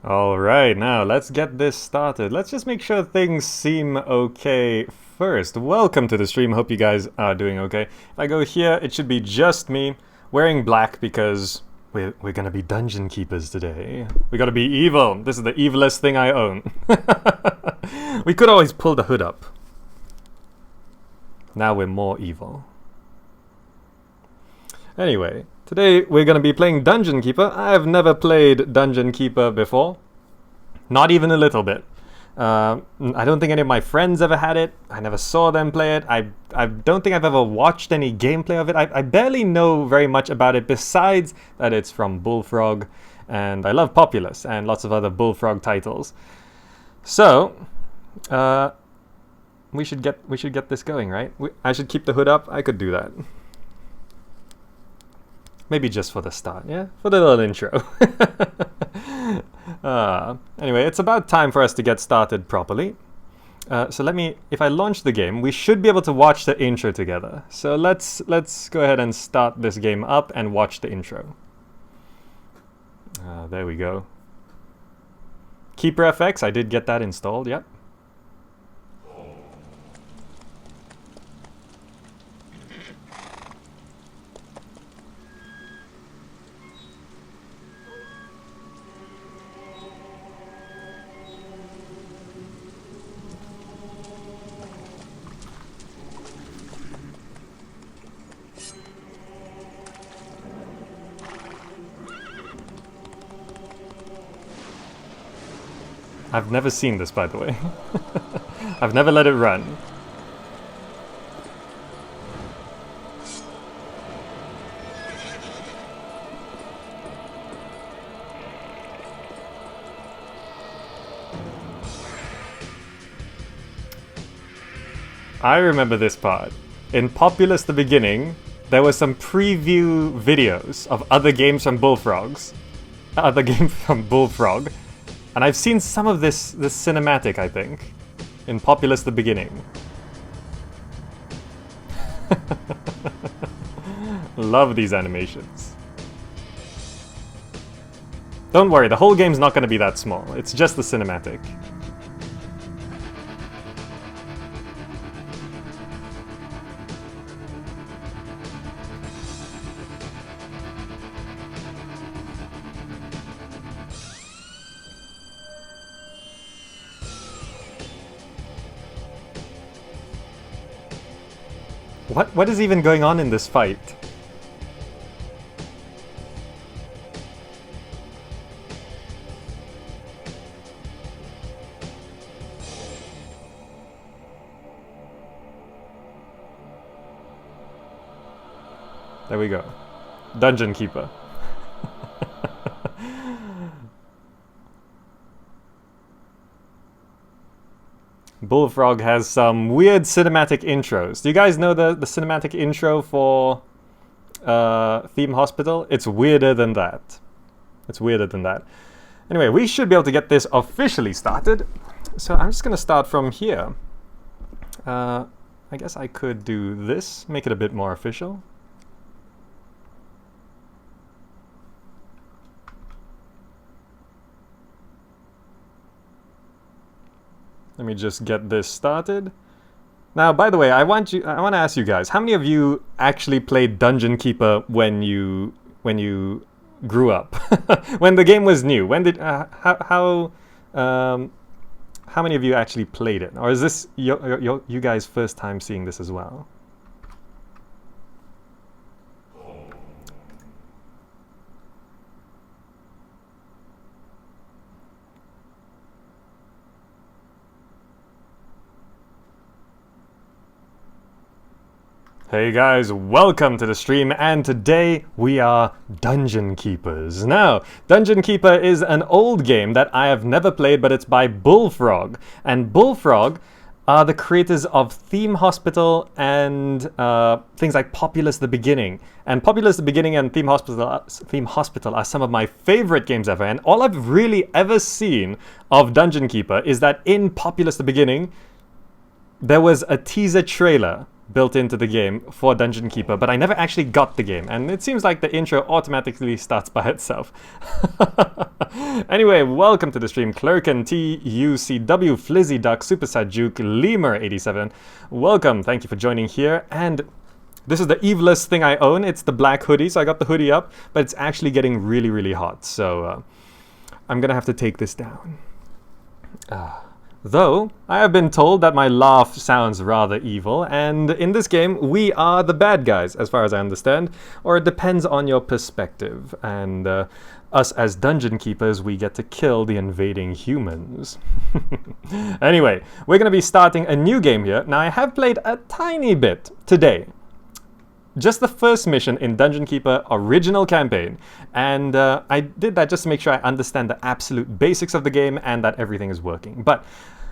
Alright, now let's get this started. Let's just make sure things seem okay first. Welcome to the stream, hope you guys are doing okay. If I go here, it should be just me, wearing black because we're gonna be dungeon keepers today. We gotta be evil. This is the evilest thing I own. We could always pull the hood up. Now we're more evil. Anyway, today we're going to be playing Dungeon Keeper. I have never played Dungeon Keeper before. Not even a little bit. I don't think any of my friends ever had it. I never saw them play it. I don't think I've ever watched any gameplay of it. I barely know very much about it besides that it's from Bullfrog. And I love Populous and lots of other Bullfrog titles. So, we should get this going, right? I should keep the hood up. I could do that. Maybe just for the start, yeah? For the little intro. Anyway, it's about time for us to get started properly. So if I launch the game, we should be able to watch the intro together. So let's go ahead and start this game up and watch the intro. There we go. Keeper FX, I did get that installed, yep. I've never seen this, by the way. I've never let it run. I remember this part. In Populous the Beginning, there were some preview videos of other games from Bullfrog. And I've seen some of this cinematic, I think, in Populous the Beginning. Love these animations. Don't worry, the whole game's not going to be that small. It's just the cinematic. What is even going on in this fight? There we go. Dungeon Keeper. Bullfrog has some weird cinematic intros. Do you guys know the cinematic intro for Theme Hospital? It's weirder than that. It's weirder than that. Anyway, we should be able to get this officially started. So I'm just going to start from here. I guess I could do this, make it a bit more official. Let me just get this started. Now, by the way, I want to ask you guys, how many of you actually played Dungeon Keeper when you grew up? When the game was new? When did how many of you actually played it? Or is this you guys' first time seeing this as well? Hey guys, welcome to the stream, and today we are Dungeon Keepers. Now, Dungeon Keeper is an old game that I have never played, but it's by Bullfrog. And Bullfrog are the creators of Theme Hospital and things like Populous the Beginning. And Populous the Beginning and Theme Hospital are some of my favorite games ever. And all I've really ever seen of Dungeon Keeper is that in Populous the Beginning, there was a teaser trailer built into the game for Dungeon Keeper, but I never actually got the game, and it seems like the intro automatically starts by itself. Anyway, welcome to the stream, Clerken, TUCW, Flizzy Duck, Super Sajuk, Lemur87. Welcome, thank you for joining here, and this is the evilest thing I own. It's the black hoodie, so I got the hoodie up, but it's actually getting really, really hot, so I'm gonna have to take this down. Though, I have been told that my laugh sounds rather evil, and in this game, we are the bad guys, as far as I understand, or it depends on your perspective, and us as Dungeon Keepers, we get to kill the invading humans. Anyway, we're going to be starting a new game here. Now, I have played a tiny bit today. Just the first mission in Dungeon Keeper original campaign, and I did that just to make sure I understand the absolute basics of the game and that everything is working. But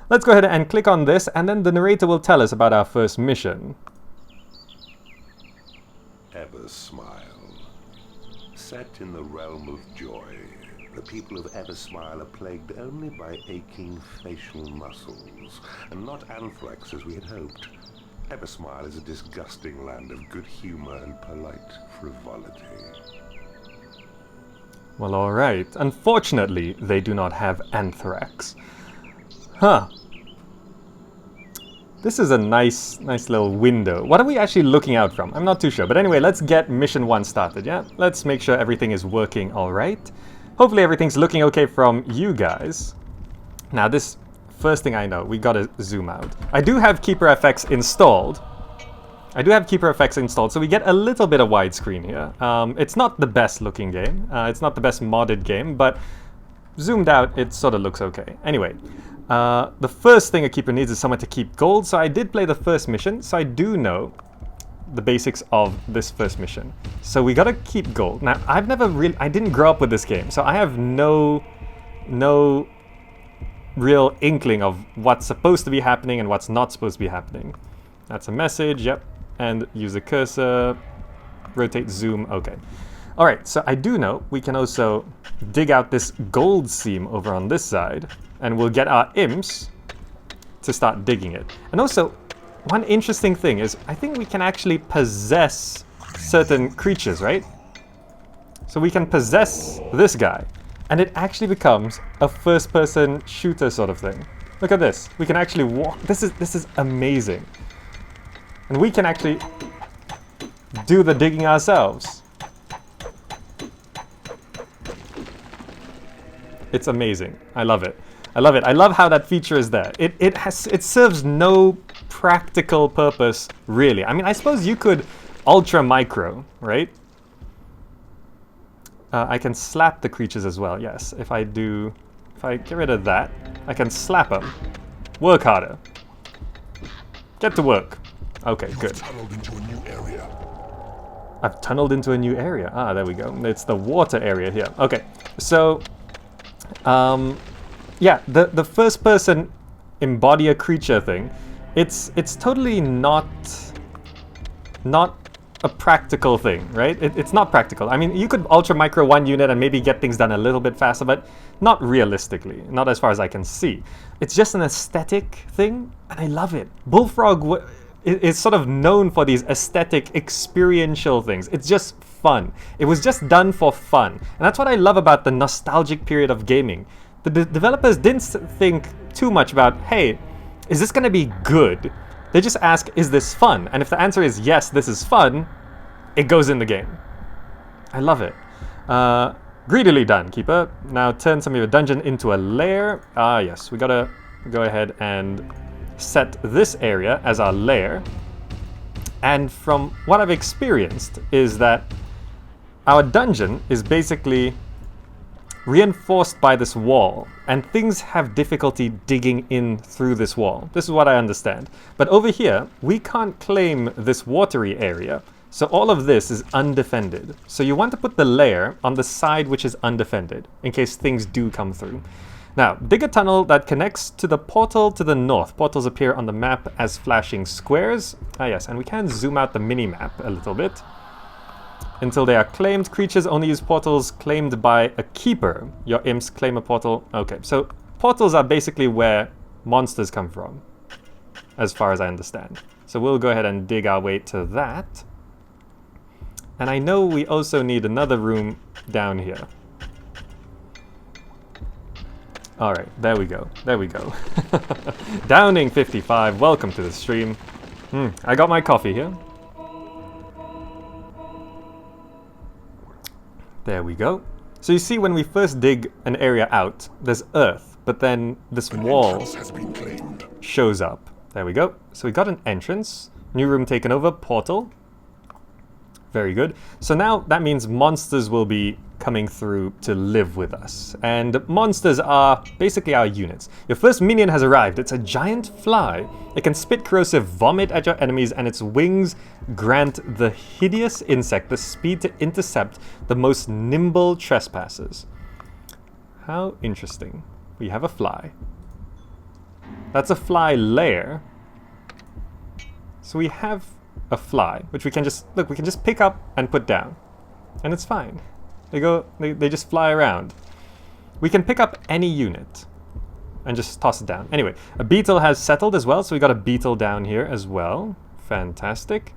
let's go ahead and click on this, and then the narrator will tell us about our first mission. Eversmile. Set in the realm of joy, the people of Eversmile are plagued only by aching facial muscles, and not anthrax as we had hoped. Eversmile is a disgusting land of good humor and polite frivolity. Well, alright. Unfortunately, they do not have anthrax. Huh. This is a nice little window. What are we actually looking out from? I'm not too sure. But anyway, let's get mission 1 started, yeah? Let's make sure everything is working alright. Hopefully everything's looking okay from you guys. Now this... First thing I know, we gotta zoom out. I do have Keeper FX installed. So we get a little bit of widescreen here. It's not the best looking game. It's not the best modded game, but zoomed out, it sort of looks okay. Anyway, the first thing a Keeper needs is someone to keep gold, so I did play the first mission, so I do know the basics of this first mission. So we gotta keep gold. Now, I didn't grow up with this game, so I have no real inkling of what's supposed to be happening and what's not supposed to be happening. That's a message, yep. And use the cursor, rotate, zoom, okay. Alright, so I do know we can also dig out this gold seam over on this side, and we'll get our imps to start digging it. And also, one interesting thing is, I think we can actually possess certain creatures, right? So we can possess this guy, and it actually becomes a first-person shooter sort of thing. Look at this. We can actually walk. This is amazing. And we can actually do the digging ourselves. It's amazing. I love it. I love it. I love how that feature is there. It serves no practical purpose, really. I mean, I suppose you could ultra micro, right? I can slap the creatures as well, yes. If I get rid of that, I can slap them. Work harder. Get to work. Okay, good. Tunneled into a new area. I've tunneled into a new area. Ah, there we go. It's the water area here. Okay, so, yeah, the first person embody a creature thing, it's totally not a practical thing, right? It's not practical. I mean, you could ultra micro one unit and maybe get things done a little bit faster, but not realistically, not as far as I can see. It's just an aesthetic thing, and I love it. Bullfrog is sort of known for these aesthetic, experiential things. It's just fun. It was just done for fun. And that's what I love about the nostalgic period of gaming. The developers didn't think too much about, hey, is this going to be good? They just ask, is this fun? And if the answer is yes, this is fun, it goes in the game. I love it. Greedily done, Keeper. Now turn some of your dungeon into a lair. Ah, yes, we gotta go ahead and set this area as our lair. And from what I've experienced is that our dungeon is basically reinforced by this wall, and things have difficulty digging in through this wall. This is what I understand. But over here, we can't claim this watery area, so all of this is undefended. So you want to put the layer on the side which is undefended, in case things do come through. Now, dig a tunnel that connects to the portal to the north. Portals appear on the map as flashing squares. Ah yes, and we can zoom out the mini-map a little bit. Until they are claimed, creatures only use portals claimed by a keeper. Your imps claim a portal. Okay, so portals are basically where monsters come from, as far as I understand. So we'll go ahead and dig our way to that. And I know we also need another room down here. Alright, there we go. There we go. Downing55, welcome to the stream. I got my coffee here. There we go. So you see when we first dig an area out, there's earth, but then this wall shows up. There we go. So we got an entrance. New room taken over, portal. Very good. So now that means monsters will be coming through to live with us. And monsters are basically our units. Your first minion has arrived. It's a giant fly. It can spit corrosive vomit at your enemies, and its wings grant the hideous insect the speed to intercept the most nimble trespassers. How interesting. We have a fly. That's a fly lair. So we have a fly, which we can just, look, we can just pick up and put down. And it's fine. They just fly around. We can pick up any unit and just toss it down. Anyway, a beetle has settled as well, so we got a beetle down here as well. Fantastic.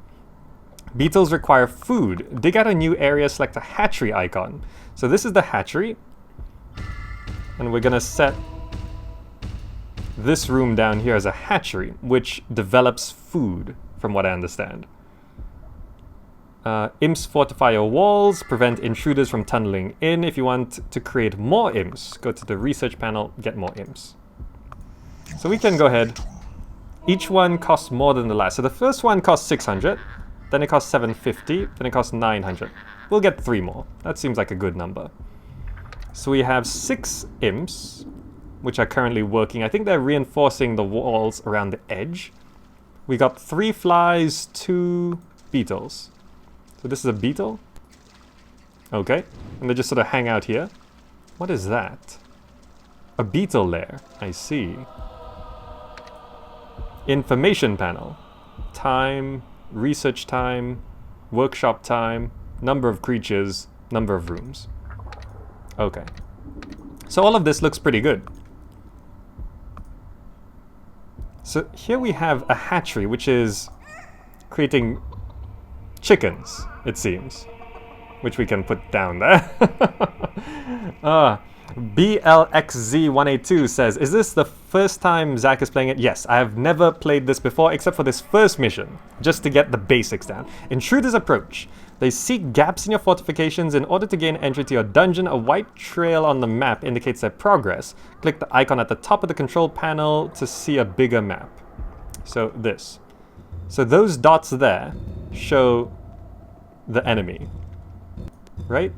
Beetles require food. Dig out a new area, select a hatchery icon. So this is the hatchery. And we're gonna set this room down here as a hatchery, which develops food, from what I understand. Imps fortify your walls, prevent intruders from tunneling in. If you want to create more imps, go to the research panel, get more imps. So we can go ahead. Each one costs more than the last. So the first one costs 600, then it costs 750, then it costs 900. We'll get 3 more. That seems like a good number. So we have 6 imps, which are currently working. I think they're reinforcing the walls around the edge. We got 3 flies, 2 beetles. So this is a beetle. Okay. And they just sort of hang out here. What is that? A beetle lair. I see. Information panel. Time, research time, workshop time, number of creatures, number of rooms. Okay. So all of this looks pretty good. So here we have a hatchery, which is creating chickens, it seems, which we can put down there. BLXZ182 says, is this the first time Zach is playing it? Yes, I have never played this before except for this first mission, just to get the basics down. Intruders approach. They seek gaps in your fortifications. In order to gain entry to your dungeon, a white trail on the map indicates their progress. Click the icon at the top of the control panel to see a bigger map. So this. So those dots there show the enemy, right?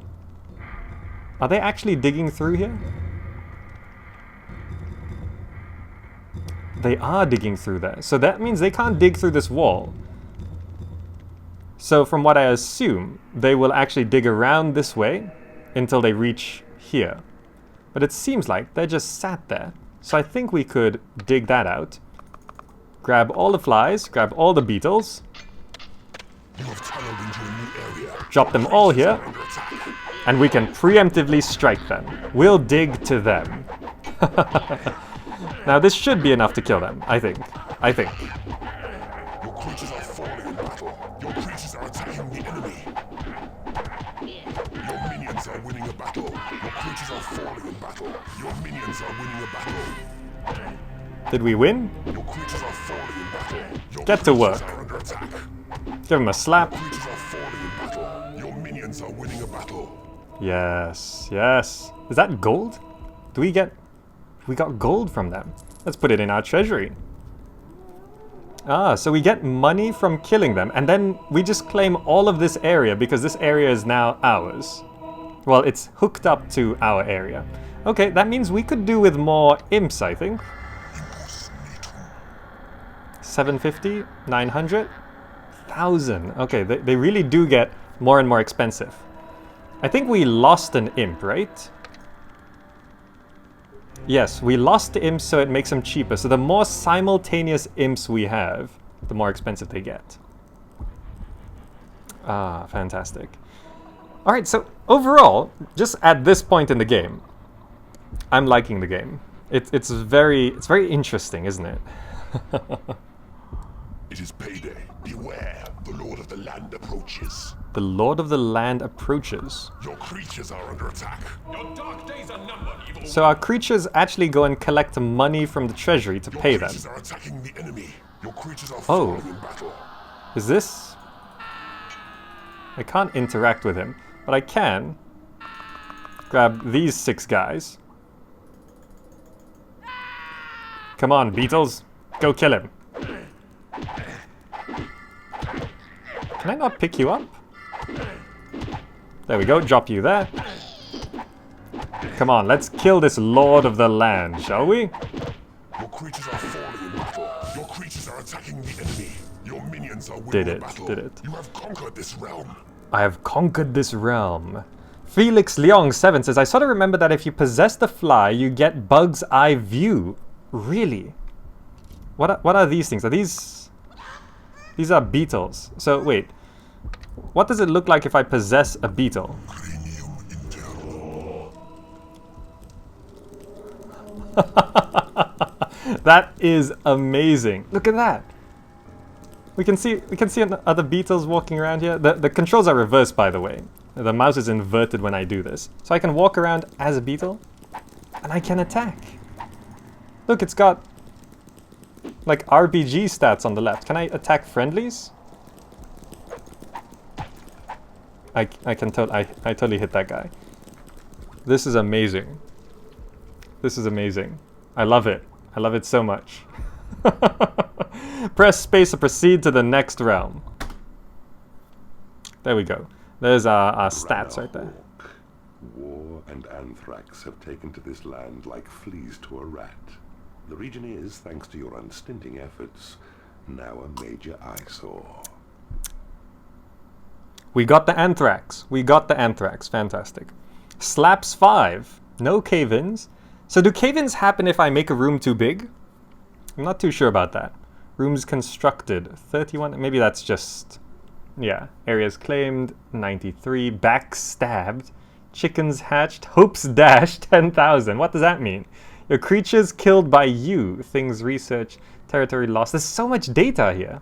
Are they actually digging through here? They are digging through there. So that means they can't dig through this wall. So from what I assume, they will actually dig around this way until they reach here. But it seems like they're just sat there. So I think we could dig that out. Grab all the flies, grab all the beetles. Drop them all here. And we can preemptively strike them. We'll dig to them. Now this should be enough to kill them, I think. Your creatures are falling in battle. Your creatures are attacking the enemy. Your minions are winning a battle. Your creatures are falling in battle. Your minions are winning a battle. Did we win? Your creatures are falling in battle. Your Get to work. are under attack. Give him a slap. Your creatures are falling in battle. Your minions are winning a battle. Yes, yes. Is that gold? We got gold from them. Let's put it in our treasury. Ah, so we get money from killing them, and then we just claim all of this area because this area is now ours. Well, it's hooked up to our area. Okay, that means we could do with more imps, I think. 750, 900, 1,000. Okay, they really do get more and more expensive. I think we lost an imp, right? Yes, we lost the imps, so it makes them cheaper. So the more simultaneous imps we have, the more expensive they get. Ah, fantastic. Alright, so overall, just at this point in the game, I'm liking the game. It's very interesting, isn't it? It is payday. Beware, the Lord of the Land approaches. The Lord of the Land approaches. Your creatures are under attack. Your dark days are numbered, evil. So our creatures actually go and collect money from the treasury to pay them. Your creatures are attacking the enemy. Your creatures are Oh. falling in battle. Is this... I can't interact with him, but I can grab these 6 guys. Come on, Beetles. Go kill him. Can I not pick you up? There we go, drop you there. Come on, let's kill this Lord of the Land, shall we? Your creatures are falling in battle. Your creatures are attacking the enemy. Your minions are winning Did the it, battle. did it. You have conquered this realm. I have conquered this realm. Felix Leong 7 says, I sort of remember that if you possess the fly, you get Bug's Eye View. Really? What are these things? Are these... These are beetles. So, wait. What does it look like if I possess a beetle? Cranium intel. That is amazing. Look at that. We can see other beetles walking around here. The controls are reversed, by the way. The mouse is inverted when I do this. So I can walk around as a beetle, and I can attack. Look, it's got like RPG stats on the left. Can I attack friendlies? I totally hit that guy. This is amazing. This is amazing. I love it. I love it so much. Press space to proceed to the next realm. There we go. There's our stats right there. War and anthrax have taken to this land like fleas to a rat. The region is, thanks to your unstinting efforts, now a major eyesore. We got the anthrax. We got the anthrax. Fantastic. Slaps 5. No cave-ins. So do cave-ins happen if I make a room too big? I'm not too sure about that. Rooms constructed. 31. Maybe that's just... Yeah. Areas claimed. 93. Backstabbed. Chickens hatched. Hopes dashed. 10,000. What does that mean? Your creatures killed by you. Things researched. Territory lost. There's so much data here.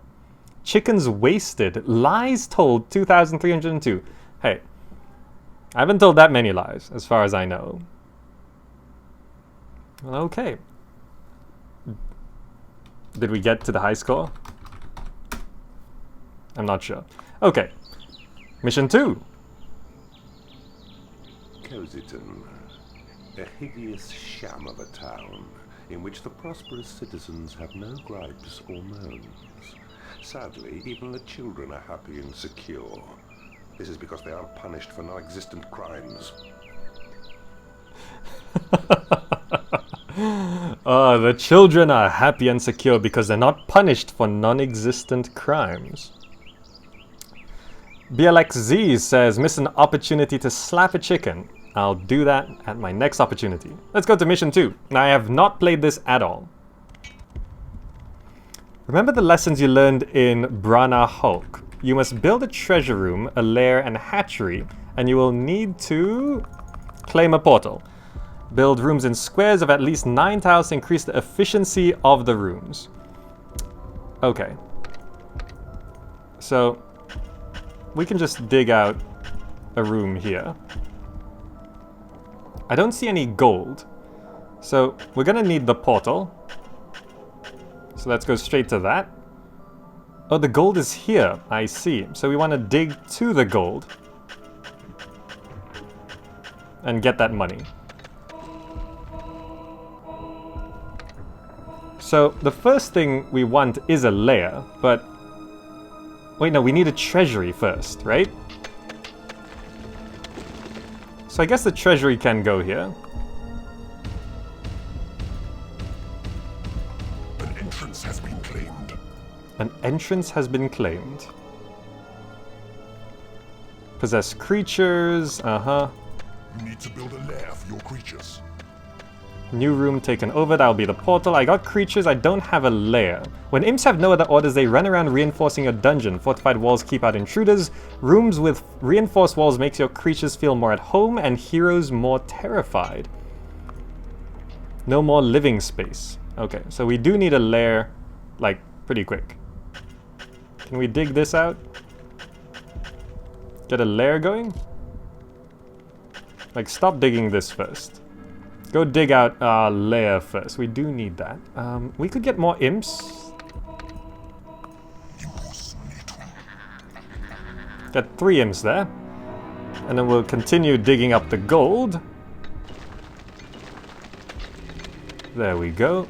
Chickens wasted. Lies told. 2,302. Hey. I haven't told that many lies, as far as I know. Well, okay. Did we get to the high score? I'm not sure. Okay. Mission 2. Cozyton, a hideous sham of a town in which the prosperous citizens have no gripes or moans. Sadly, even the children are happy and secure. This is because they aren't punished for non-existent crimes. The children are happy and secure because they're not punished for non-existent crimes. BLXZ says, miss an opportunity to slap a chicken. I'll do that at my next opportunity. Let's go to mission 2. Now, I have not played this at all. Remember the lessons you learned in Brana Hulk. You must build a treasure room, a lair, and a hatchery, and you will need to claim a portal. Build rooms in squares of at least 9 tiles to increase the efficiency of the rooms. Okay. So, we can just dig out a room here. I don't see any gold. So, we're gonna need the portal. So let's go straight to that. Oh, the gold is here. I see. So we want to dig to the gold. And get that money. So the first thing we want is a lair, but... Wait, no, we need a treasury first, right? So I guess the treasury can go here. An entrance has been claimed. An entrance has been claimed. Possess creatures, You need to build a lair for your creatures. New room taken over, that'll be the portal. I got creatures, I don't have a lair. When imps have no other orders, they run around reinforcing your dungeon. Fortified walls keep out intruders. Rooms with reinforced walls makes your creatures feel more at home and heroes more terrified. No more living space. Okay, so we do need a lair, like, pretty quick. Can we dig this out? Get a lair going? Like, stop digging this first. Go dig out our lair first. We do need that. We could get more imps. Got 3 imps there. And then we'll continue digging up the gold. There we go.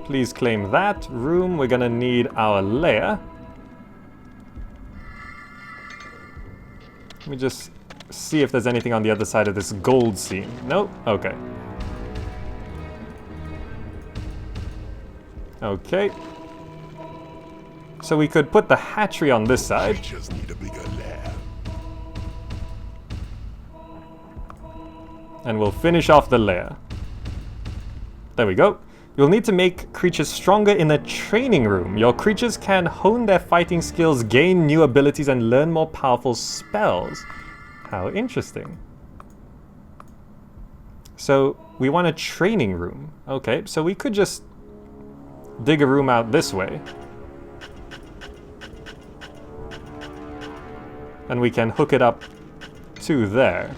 Please claim that room. We're gonna need our lair. Let me just see if there's anything on the other side of this gold seam. Nope. Okay. Okay. So we could put the hatchery on this side. Creatures need a bigger lair. And we'll finish off the lair. There we go. You'll need to make creatures stronger in the training room. Your creatures can hone their fighting skills, gain new abilities, and learn more powerful spells. How interesting. So, we want a training room. Okay, so we could just dig a room out this way. And we can hook it up to there.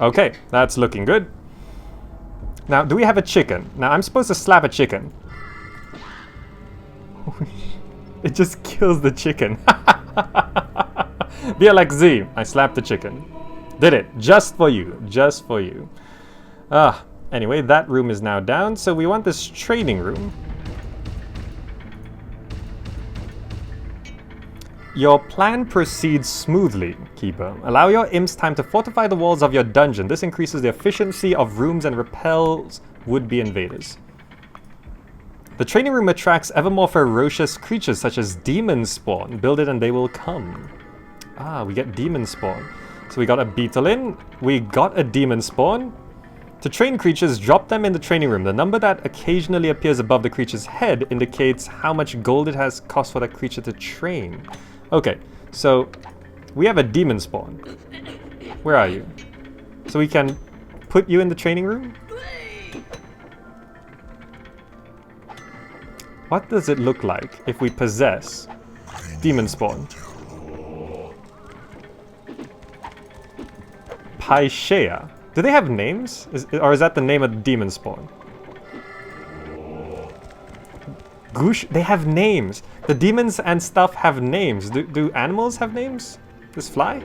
Okay, that's looking good. Now, do we have a chicken? Now, I'm supposed to slap a chicken. It just kills the chicken. Be like Z. I slapped the chicken. Did it. Just for you. Just for you. Anyway, that room is now down, so we want this training room. Your plan proceeds smoothly, Keeper. Allow your imps time to fortify the walls of your dungeon. This increases the efficiency of rooms and repels would-be invaders. The training room attracts ever more ferocious creatures such as demon spawn. Build it and they will come. We get demon spawn. So we got a beetle in. We got a demon spawn. To train creatures, drop them in the training room. The number that occasionally appears above the creature's head indicates how much gold it has cost for that creature to train. Okay, so we have a demon spawn. Where are you? So we can put you in the training room? What does it look like if we possess demon spawn? Paishea. Do they have names? Or is that the name of the demon spawn? Goosh, they have names. The demons and stuff have names. Do animals have names? This fly?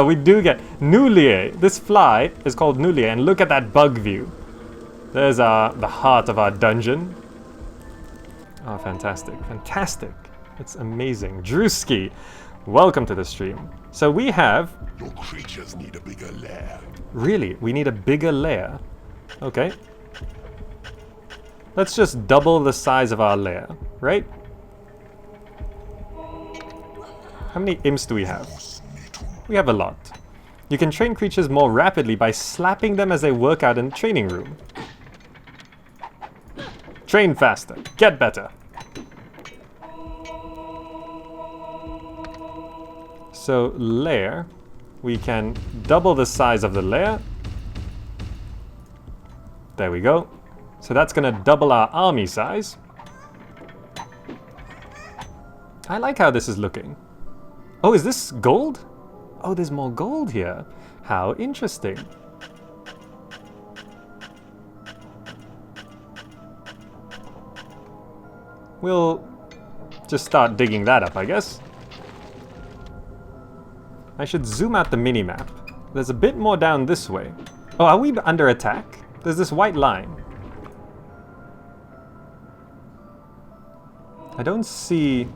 We do get Nulier. This fly is called Nulier, and look at that bug view. There's the heart of our dungeon. Oh, fantastic. Fantastic. It's amazing. Drewski, welcome to the stream. So we have... Your creatures need a bigger lair. Really? We need a bigger lair. Okay. Let's just double the size of our lair, right? How many imps do we have? We have a lot. You can train creatures more rapidly by slapping them as they work out in the training room. Train faster. Get better. So, lair. We can double the size of the lair. There we go. So that's gonna double our army size. I like how this is looking. Oh, is this gold? Oh, there's more gold here. How interesting. We'll just start digging that up, I guess. I should zoom out the mini-map. There's a bit more down this way. Oh, are we under attack? There's this white line. I don't see...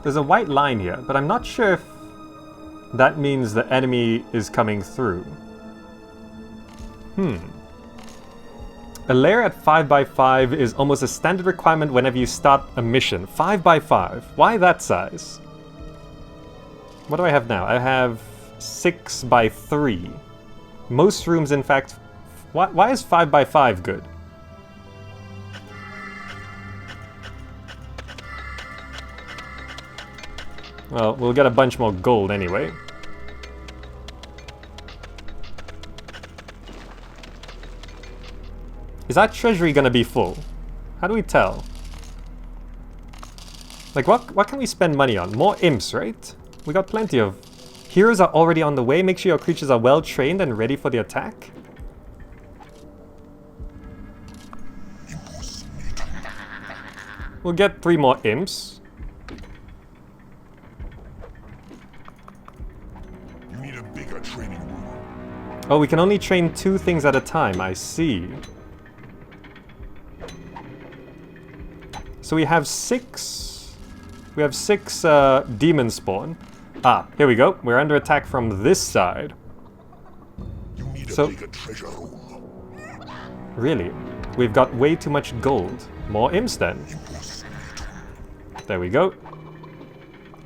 There's a white line here, but I'm not sure if that means the enemy is coming through. A lair at 5x5 is almost a standard requirement whenever you start a mission. 5x5. Why that size? What do I have now? I have 6x3. Most rooms, in fact... Why is 5x5 good? Well, we'll get a bunch more gold anyway. Is our treasury gonna be full? How do we tell? Like, what can we spend money on? More imps, right? We got plenty of... Heroes are already on the way. Make sure your creatures are well trained and ready for the attack. We'll get 3 more imps. You need a bigger training room. Oh, we can only train 2 things at a time. I see. So we have 6... We have 6 demon spawn. Ah, here we go. We're under attack from this side. You need So- a bigger treasure room. Really? We've got way too much gold. More imps then. There we go.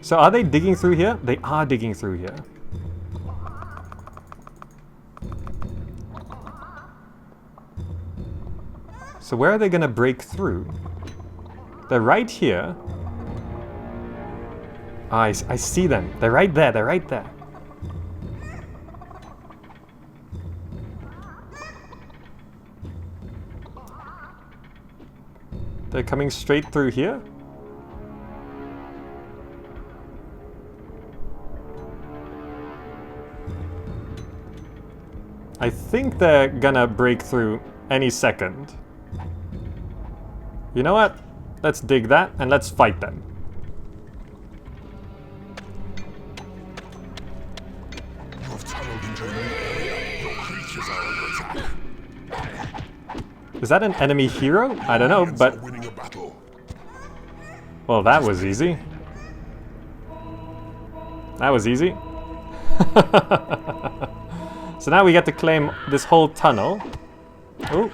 So are they digging through here? They are digging through here. So where are they gonna break through? They're right here. Ah, I see them. They're right there. They're right there. They're coming straight through here. I think they're gonna break through any second. You know what? Let's dig that and let's fight them. You have tunneled into a new area. Your creatures are under attack. Is that an enemy hero? I don't know, Minions but... are winning a battle. Well, that was easy. That was easy. So now we get to claim this whole tunnel. Oh.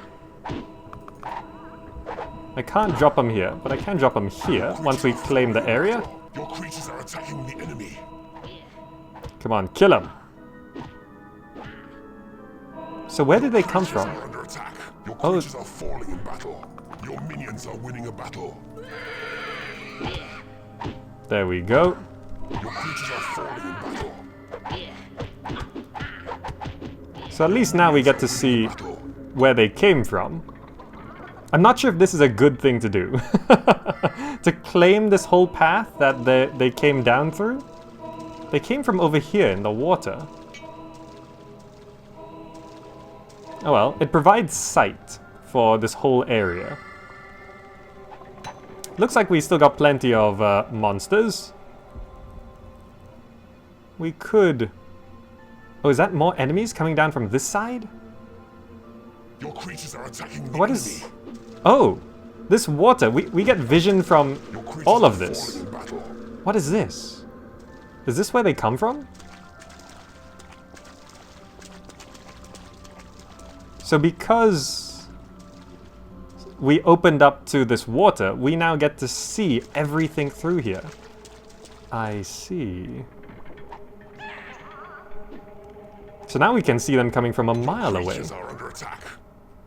I can't drop them here, but I can drop them here once we claim the area. Your creatures are attacking the enemy. Come on, kill them. So where did they come Creatures from? are under attack. Your Oh. creatures are falling in battle. Your minions are winning a battle. There we go. Your creatures are falling in battle. So at least now we get to see where they came from. I'm not sure if this is a good thing to do. To claim this whole path that they came down through. They came from over here in the water. Oh well, it provides sight for this whole area. Looks like we still got plenty of monsters. We could... Oh, is that more enemies coming down from this side? Your creatures are attacking the What enemy. is... Oh! This water, we get vision from Your creatures all are of this. falling in battle. What is this? Is this where they come from? So because we opened up to this water, we now get to see everything through here. I see. So now we can see them coming from a mile away. Creatures are under attack.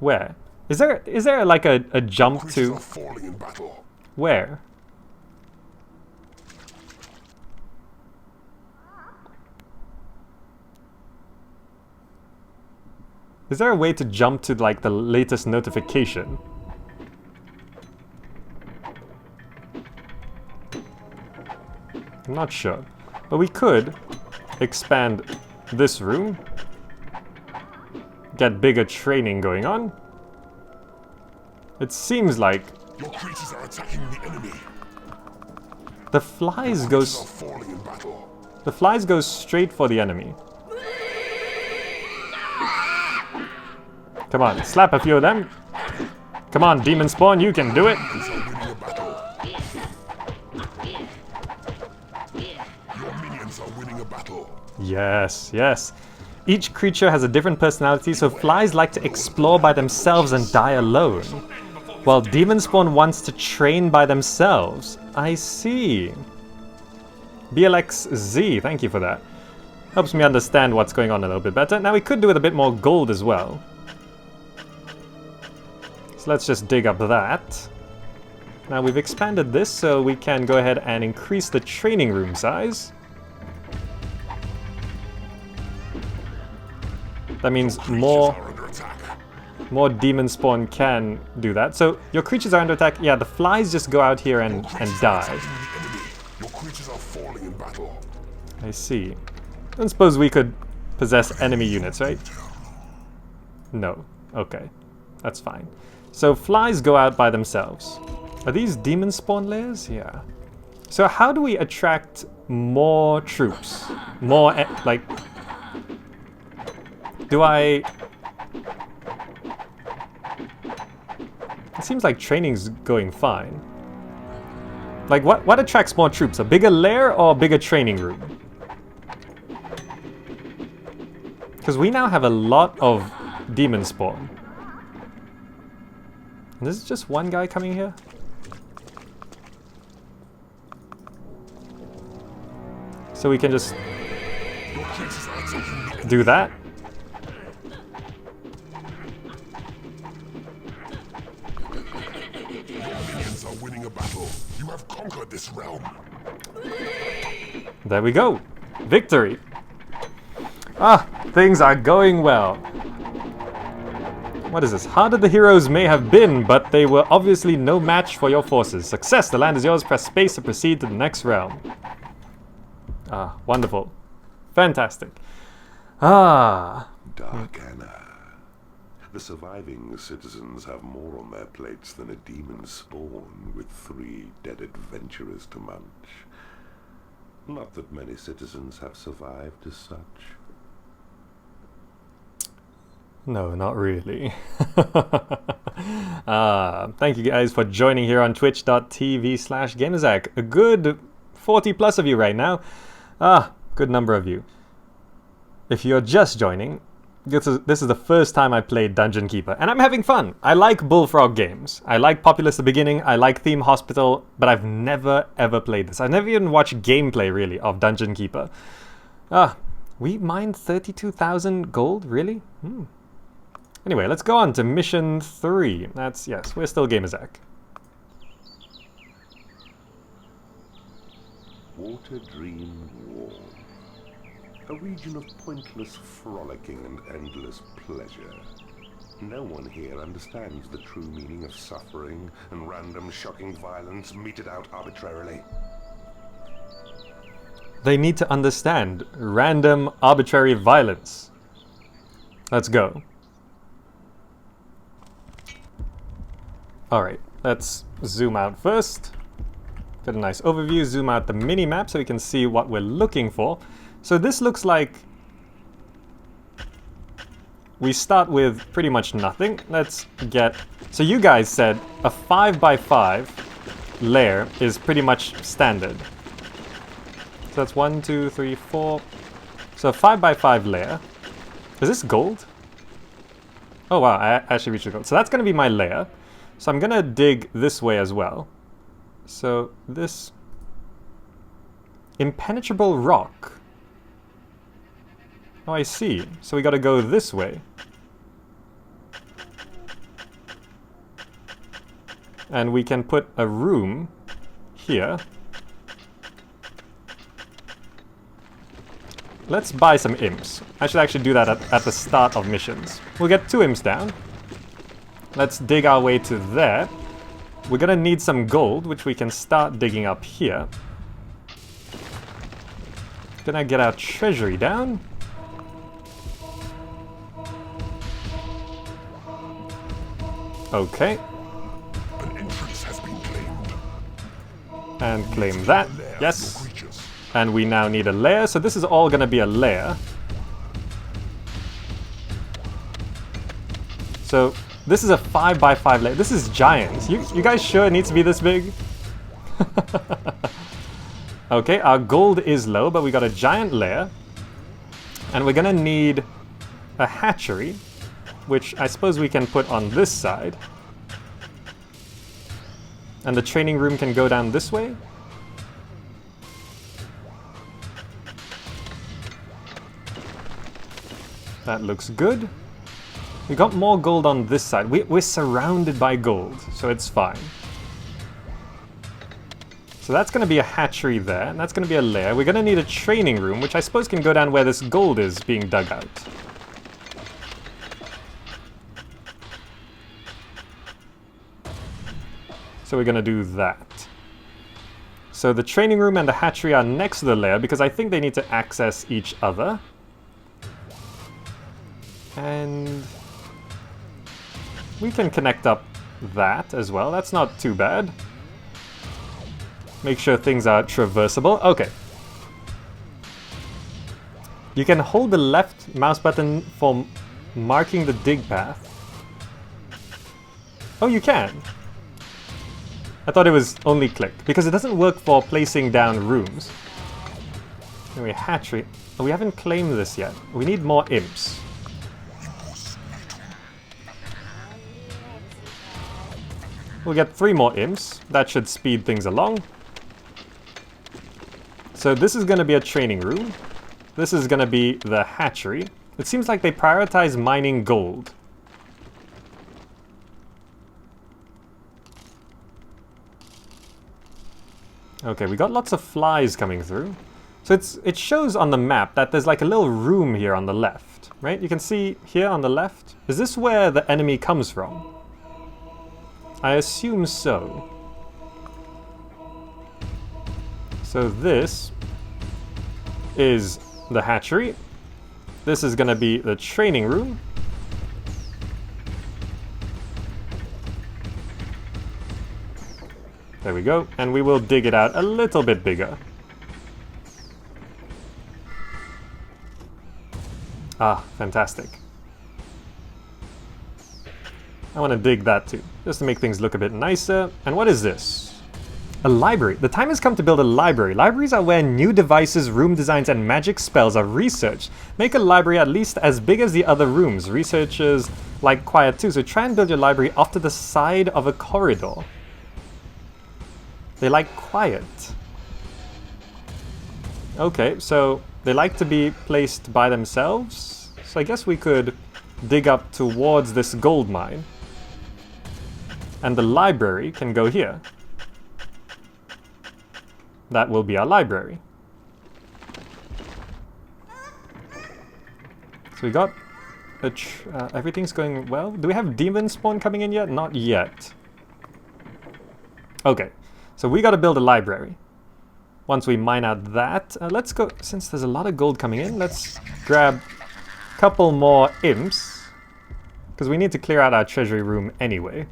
Where? Is there like a jump Creatures to are falling in battle. where? Is there a way to jump to like the latest notification? I'm not sure. But we could expand this room. Get bigger training going on. It seems like Your creatures are attacking the enemy. the flies Creatures are goes falling in battle. the flies go straight for the enemy. Come on, slap a few of them. Come on, demon spawn, you can do it. Creatures are winning a battle. Your minions are winning a battle. Yes, yes. Each creature has a different personality, so flies like to explore by themselves and die alone, while demon spawn wants to train by themselves. I see. BLXZ, thank you for that. Helps me understand what's going on a little bit better. Now we could do with a bit more gold as well. So let's just dig up that. Now we've expanded this so we can go ahead and increase the training room size. That means Creatures more... are under attack. More demon spawn can do that. So your creatures are under attack. Yeah, the flies just go out here and die. Your creatures are falling in battle. I see. I don't suppose we could possess enemy units, right? No. Okay. That's fine. So flies go out by themselves. Are these demon spawn layers? Yeah. So how do we attract more troops? More, like... Do I... It seems like training's going fine. Like, what attracts more troops? A bigger lair or a bigger training room? Because we now have a lot of demon spawn. And this is just one guy coming here? So we can just do that? Minions are winning a battle. You have conquered this realm. There we go. Victory. Ah, things are going well. What is this? Harder the heroes may have been, but they were obviously no match for your forces. Success, the land is yours. Press space to proceed to the next realm. Ah, wonderful. Fantastic. Ah. Darkana. The surviving citizens have more on their plates than a demon spawn with 3 dead adventurers to munch. Not that many citizens have survived as such. No, not really. Thank you guys for joining here on twitch.tv/Gamerzak. A good 40 plus of you right now. Good number of you. If you're just joining, this is the first time I played Dungeon Keeper, and I'm having fun. I like Bullfrog games. I like Populous the Beginning, I like Theme Hospital, but I've never ever played this. I've never even watched gameplay, really, of Dungeon Keeper. We mined 32,000 gold? Really? Anyway, let's go on to mission 3. That's, yes, we're still Gamerzak. Water Dream Warm. A region of pointless frolicking and endless pleasure. No one here understands the true meaning of suffering and random shocking violence meted out arbitrarily. They need to understand random arbitrary violence. Let's go. Alright, let's zoom out first. Get a nice overview, zoom out the mini-map so we can see what we're looking for. So this looks like we start with pretty much nothing. Let's get... So you guys said a 5x5 layer is pretty much standard. So that's 1, 2, 3, 4. So a 5x5 layer. Is this gold? Oh wow, I actually reached the gold. So that's going to be my layer. So I'm going to dig this way as well. So this... Impenetrable rock. Oh, I see. So we got to go this way. And we can put a room here. Let's buy some imps. I should actually do that at the start of missions. We'll get 2 imps down. Let's dig our way to there. We're gonna need some gold, which we can start digging up here. Gonna get our treasury down. Okay. An entrance has been claimed. And claim that. Yes. And we now need a layer, so this is all gonna be a layer. So this is a 5x5 layer. This is giant. You guys sure it needs to be this big? Okay, our gold is low, but we got a giant layer. And we're gonna need a hatchery, which I suppose we can put on this side. And the training room can go down this way. That looks good. We got more gold on this side. We're surrounded by gold, so it's fine. So that's going to be a hatchery there, and that's going to be a lair. We're going to need a training room, which I suppose can go down where this gold is being dug out. So we're gonna do that. So the training room and the hatchery are next to the lair because I think they need to access each other. And we can connect up that as well. That's not too bad. Make sure things are traversable. Okay. You can hold the left mouse button for marking the dig path. Oh, you can. I thought it was only click, because it doesn't work for placing down rooms. Anyway, hatchery. Oh, we haven't claimed this yet. We need more imps. We'll get 3 more imps. That should speed things along. So this is going to be a training room. This is going to be the hatchery. It seems like they prioritize mining gold. Okay, we got lots of flies coming through. So it shows on the map that there's like a little room here on the left, right? You can see here on the left. Is this where the enemy comes from? I assume so. So this is the hatchery. This is gonna be the training room. There we go, and we will dig it out a little bit bigger. Ah, fantastic. I want to dig that too, just to make things look a bit nicer. And what is this? A library. The time has come to build a library. Libraries are where new devices, room designs, and magic spells are researched. Make a library at least as big as the other rooms. Researchers like quiet too, so try and build your library off to the side of a corridor. They like quiet. Okay, so they like to be placed by themselves. So I guess we could dig up towards this gold mine. And the library can go here. That will be our library. So we got everything's going well. Do we have demon spawn coming in yet? Not yet. Okay. So we got to build a library. Once we mine out that, let's go, since there's a lot of gold coming in, let's grab a couple more imps. Because we need to clear out our treasury room anyway.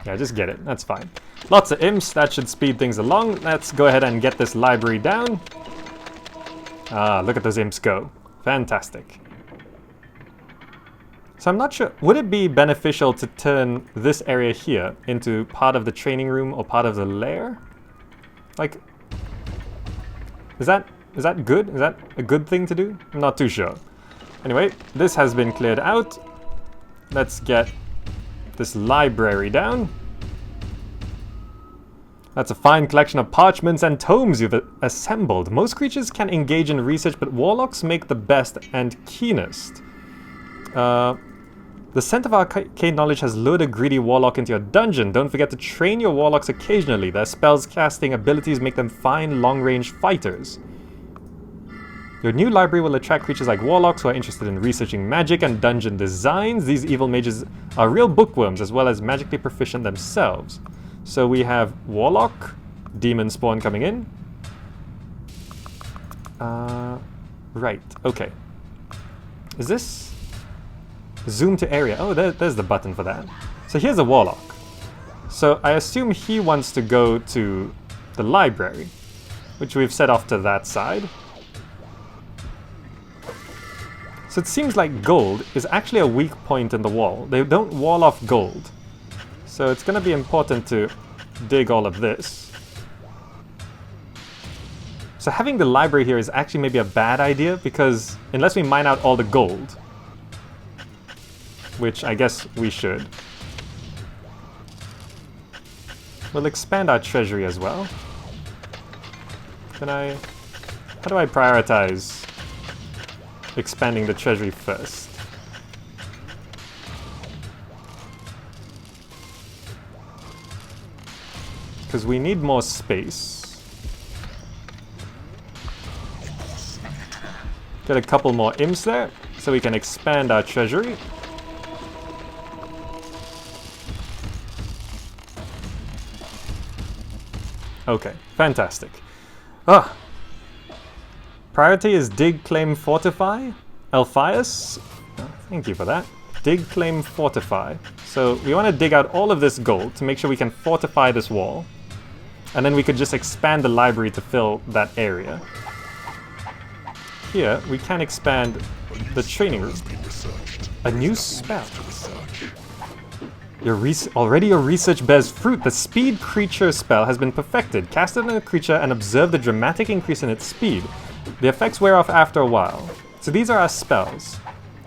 Yeah, just get it, that's fine. Lots of imps, that should speed things along. Let's go ahead and get this library down. Ah, look at those imps go. Fantastic. So I'm not sure, would it be beneficial to turn this area here into part of the training room or part of the lair? Like, is that good? Is that a good thing to do? I'm not too sure. Anyway, this has been cleared out. Let's get this library down. That's a fine collection of parchments and tomes you've assembled. Most creatures can engage in research, but warlocks make the best and keenest. The scent of arcane knowledge has lured a greedy warlock into your dungeon. Don't forget to train your warlocks occasionally. Their spells casting abilities make them fine long-range fighters. Your new library will attract creatures like warlocks who are interested in researching magic and dungeon designs. These evil mages are real bookworms as well as magically proficient themselves. So we have warlock, demon spawn coming in. Right, okay. Is this... Zoom to area. Oh, there's the button for that. So here's a warlock. So I assume he wants to go to the library, which we've set off to that side. So it seems like gold is actually a weak point in the wall. They don't wall off gold. So it's going to be important to dig all of this. So having the library here is actually maybe a bad idea, because unless we mine out all the gold, which I guess we should. We'll expand our treasury as well. How do I prioritize expanding the treasury first? Because we need more space. Get a couple more imps there, so we can expand our treasury. Okay, fantastic. Ah. Priority is dig, claim, fortify. Alphias, thank you for that. Dig, claim, fortify. So we want to dig out all of this gold to make sure we can fortify this wall. And then we could just expand the library to fill that area. Here, we can expand the training room. A new spell. Already your research bears fruit. The speed creature spell has been perfected. Cast it on a creature and observe the dramatic increase in its speed. The effects wear off after a while. So these are our spells.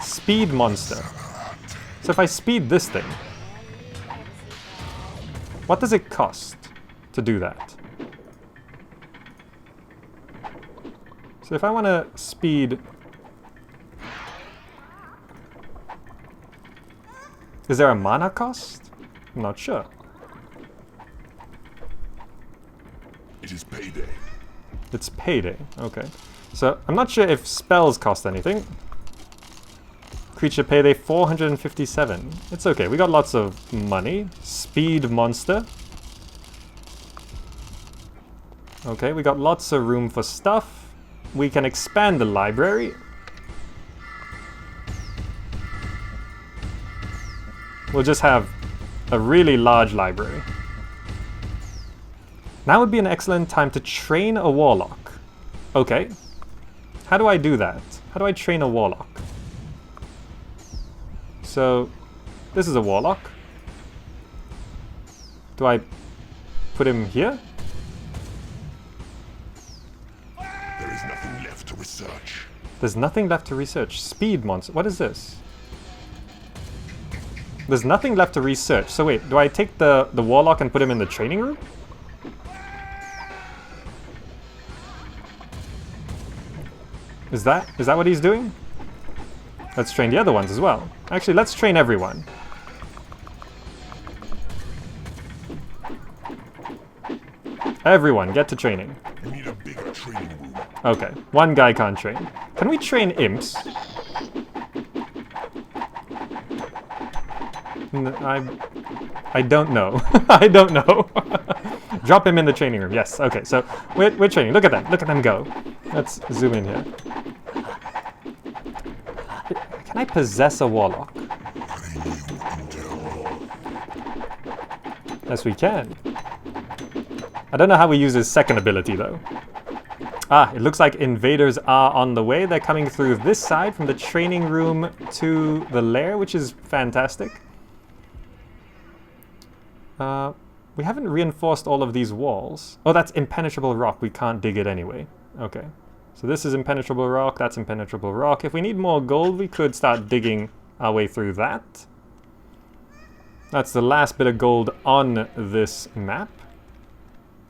Speed monster. So if I speed this thing, what does it cost to do that? So if I want to speed... Is there a mana cost? I'm not sure. It is payday. It's payday, okay. So I'm not sure if spells cost anything. Creature payday 457. It's okay, we got lots of money. Speed monster. Okay, we got lots of room for stuff. We can expand the library. We'll just have a really large library. Now would be an excellent time to train a warlock. Okay. How do I do that? How do I train a warlock? So, this is a warlock. Do I put him here? There is nothing left to research. There's nothing left to research. Speed monster. What is this? There's nothing left to research. So wait, do I take the warlock and put him in the training room? Is that what he's doing? Let's train the other ones as well. Actually, let's train everyone. Everyone, get to training. We need a bigger training room. Okay, one guy can't train. Can we train imps? I don't know. I don't know. Drop him in the training room. Yes. Okay. So we're training. Look at them. Look at them go. Let's zoom in here. Can I possess a warlock? Yes, we can. I don't know how we use his second ability though. Ah, it looks like invaders are on the way. They're coming through this side from the training room to the lair, which is fantastic. We haven't reinforced all of these walls. Oh, that's impenetrable rock. We can't dig it anyway. Okay. So this is impenetrable rock. That's impenetrable rock. If we need more gold, we could start digging our way through that. That's the last bit of gold on this map.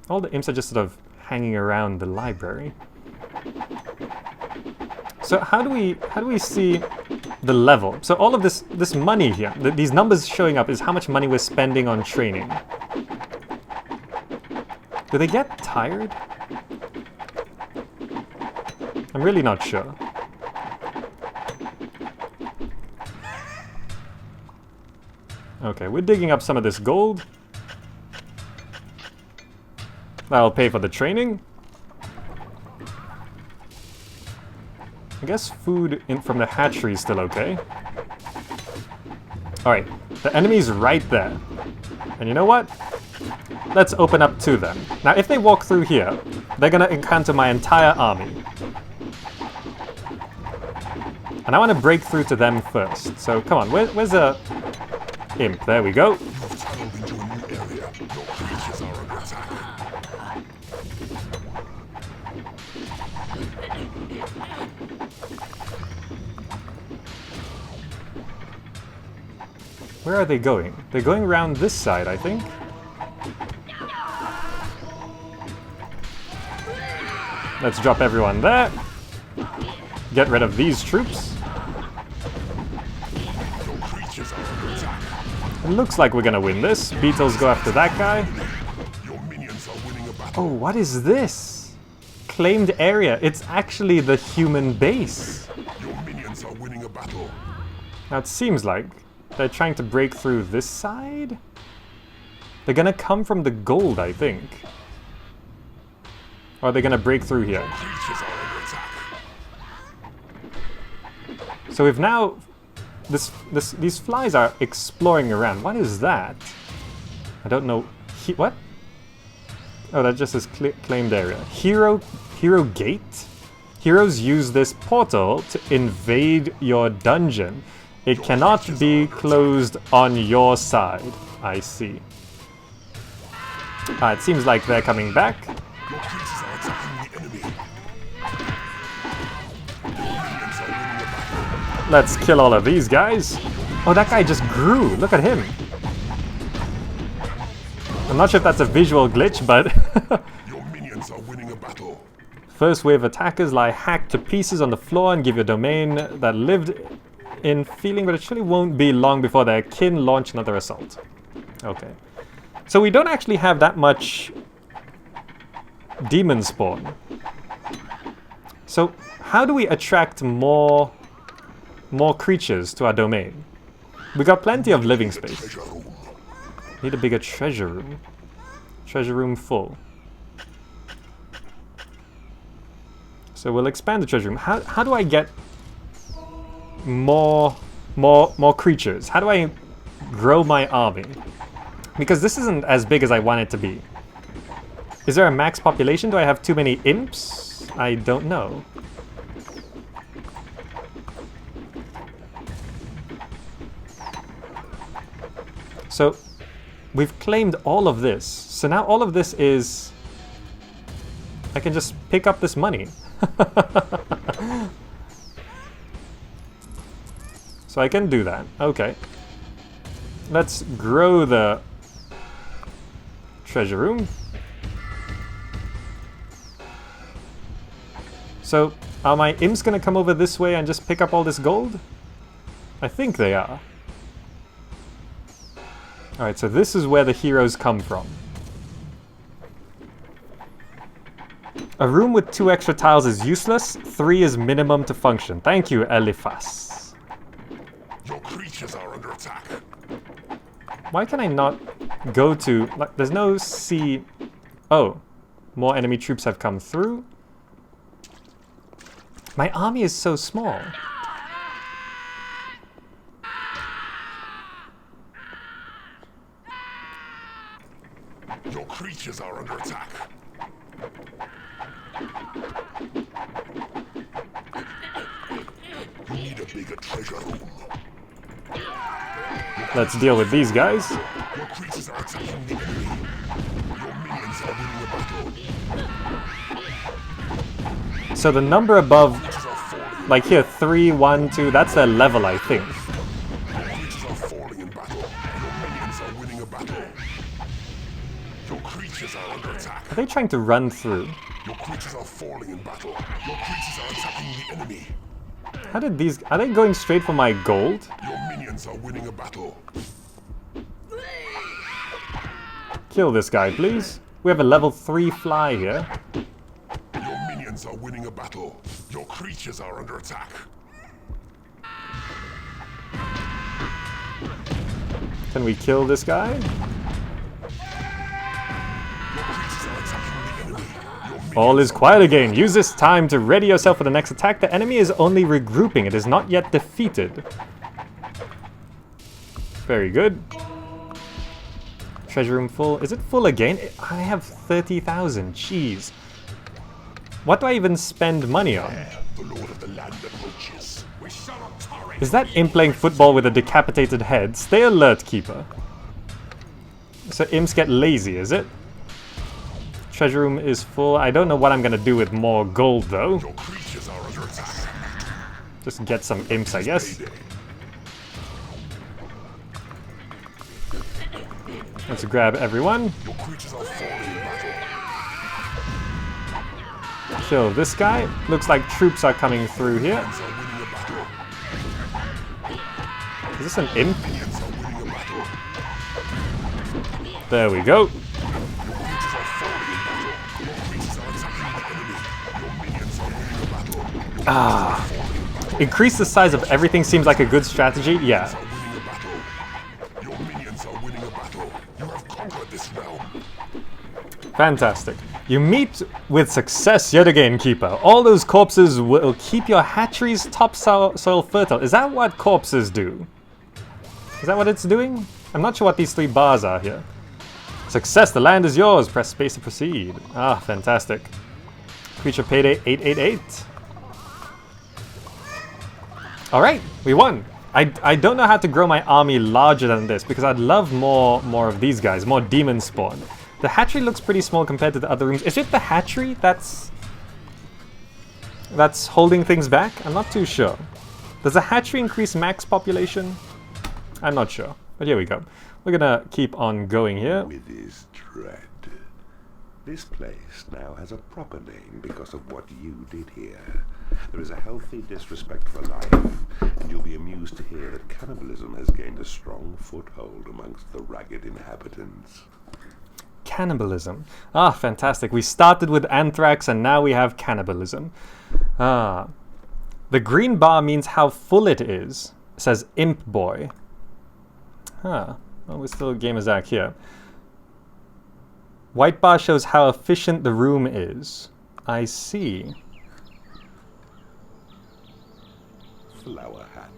All the imps are just sort of hanging around the library. So how do we see the level? So all of this money here, these numbers showing up is how much money we're spending on training. Do they get tired? I'm really not sure. Okay, we're digging up some of this gold. That'll pay for the training. I guess food from the hatchery is still okay. Alright, the enemy's right there. And you know what? Let's open up to them. Now if they walk through here, they're gonna encounter my entire army. And I want to break through to them first. So come on, where's a imp? There we go. You've traveled into a new area. Your creatures are under attack. Where are they going? They're going around this side, I think. Let's drop everyone there. Get rid of these troops. Your creatures are under attack. It looks like we're gonna win this. Beetles go after that guy. Your minions are winning a battle. Oh, what is this? Claimed area. It's actually the human base. Your minions are winning a battle. Now it seems like they're trying to break through this side. They're gonna come from the gold, I think. Or are they gonna break through here? Creatures are under attack. So we've now... These flies are exploring around. What is that? I don't know. What? Oh, that just is claimed area. Hero Gate? Heroes use this portal to invade your dungeon. It cannot be closed on your side. I see. It seems like they're coming back. Your creatures are attacking the enemy. Your minions are winning the battle. Let's kill all of these guys. Oh, that guy just grew. Look at him. I'm not sure if that's a visual glitch, but... Your minions are winning a battle. First wave attackers lie hacked to pieces on the floor and give your domain that lived in feeling, but it surely won't be long before their kin launch another assault. Okay. So we don't actually have that much demon spawn. So how do we attract more creatures to our domain? We got plenty of living space. Treasure room. Need a bigger treasure room. Treasure room full. So we'll expand the treasure room. How do I get more creatures? How do I grow my army? Because this isn't as big as I want it to be. Is there a max population? Do I have too many imps? I don't know. So we've claimed all of this. So now all of this is... I can just pick up this money. So I can do that. Okay. Let's grow the treasure room. So are my imps gonna come over this way and just pick up all this gold? I think they are. Alright, so this is where the heroes come from. A room with 2 extra tiles is useless, 3 is minimum to function. Thank you, Eliphas. Your creatures are under attack. Why can I not go to... Like, there's no C... Oh. More enemy troops have come through. My army is so small. Your creatures are under attack. You need a bigger treasure room. Let's deal with these guys. Your creatures are attacking the enemy. Your minions are winning a battle. So the number above, Creatures are falling. like here, 3, 1, 2, that's their level, I think. Your creatures are falling in battle. Your minions are winning a battle. Your creatures are under attack. Are they trying to run through? Your creatures are falling in battle. Your creatures are attacking the enemy. How did these... Are they going straight for my gold? Your minions are winning a battle. Kill this guy, please. We have a level 3 fly here. Your minions are winning a battle. Your creatures are under attack. Can we kill this guy? Your creatures are attacking the enemy. Your minions All is quiet again. Use this time to ready yourself for the next attack. The enemy is only regrouping. It is not yet defeated. Very good. Treasure room full. Is it full again? I have 30,000. Jeez. What do I even spend money on? The Lord of the land approaches. We shall not tolerate. Is that imp playing football with a decapitated head? Stay alert, Keeper. So imps get lazy, is it? Treasure room is full. I don't know what I'm gonna do with more gold, though. Your creatures are under attack. Just get some imps, I guess. Let's grab everyone. Your creatures are falling in battle. Kill this guy. Looks like troops are coming through here. Minions are winning a battle. Is this an imp? Minions are winning a battle. There we go. Your creatures are falling in battle. Your creatures are attacking the enemy. Your minions are winning a battle. Your creatures are falling in battle. Increase the size of everything seems like a good strategy. Yeah. Are winning a battle. Your minions are winning a battle. You have conquered this realm. Fantastic. You meet with success yet again, Keeper. All those corpses will keep your hatchery's topsoil fertile. Is that what corpses do? Is that what it's doing? I'm not sure what these 3 bars are here. Success, the land is yours. Press space to proceed. Ah, fantastic. Creature payday 888. Alright, we won. I don't know how to grow my army larger than this because I'd love more of these guys, more demon spawn. The hatchery looks pretty small compared to the other rooms. Is it the hatchery that's holding things back? I'm not too sure. Does the hatchery increase max population? I'm not sure. But here we go. We're gonna keep on going here. With his dread. This place now has a proper name because of what you did here. There is a healthy disrespect for life, and you'll be amused to hear that cannibalism has gained a strong foothold amongst the ragged inhabitants. Cannibalism. Ah, fantastic. We started with anthrax and now we have cannibalism. Ah. The green bar means how full it is. It says Imp Boy. Huh. Well, we're still Game of Zack here. White bar shows how efficient the room is. I see. Flower Hat.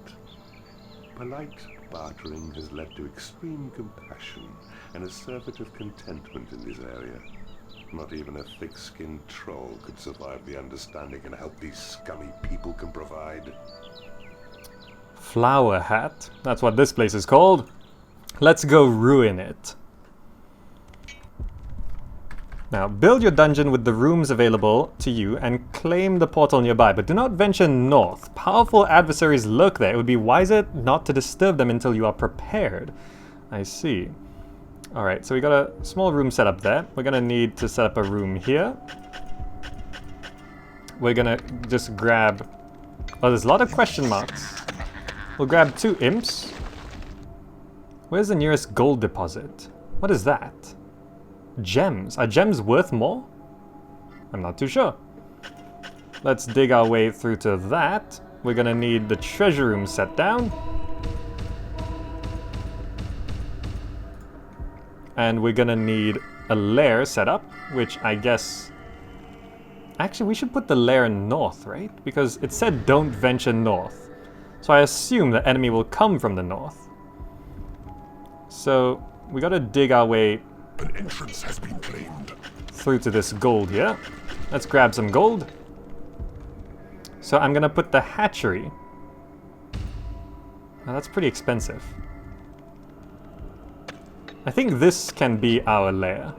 Polite bartering has led to extreme compassion and a surfeit of contentment in this area. Not even a thick-skinned troll could survive the understanding and help these scummy people can provide. Flower Hat. That's what this place is called. Let's go ruin it. Now, build your dungeon with the rooms available to you and claim the portal nearby, but do not venture north. Powerful adversaries lurk there. It would be wiser not to disturb them until you are prepared. I see. Alright, so we got a small room set up there. We're gonna need to set up a room here. We're gonna just grab... Oh, there's a lot of question marks. We'll grab 2 imps. Where's the nearest gold deposit? What is that? Gems. Are gems worth more? I'm not too sure. Let's dig our way through to that. We're gonna need the treasure room set down. And we're gonna need a lair set up, which I guess... Actually, we should put the lair north, right? Because it said don't venture north. So I assume the enemy will come from the north. So we gotta dig our way An entrance has been claimed. through to this gold here. Let's grab some gold. So I'm gonna put the hatchery. Now that's pretty expensive. I think this can be our lair.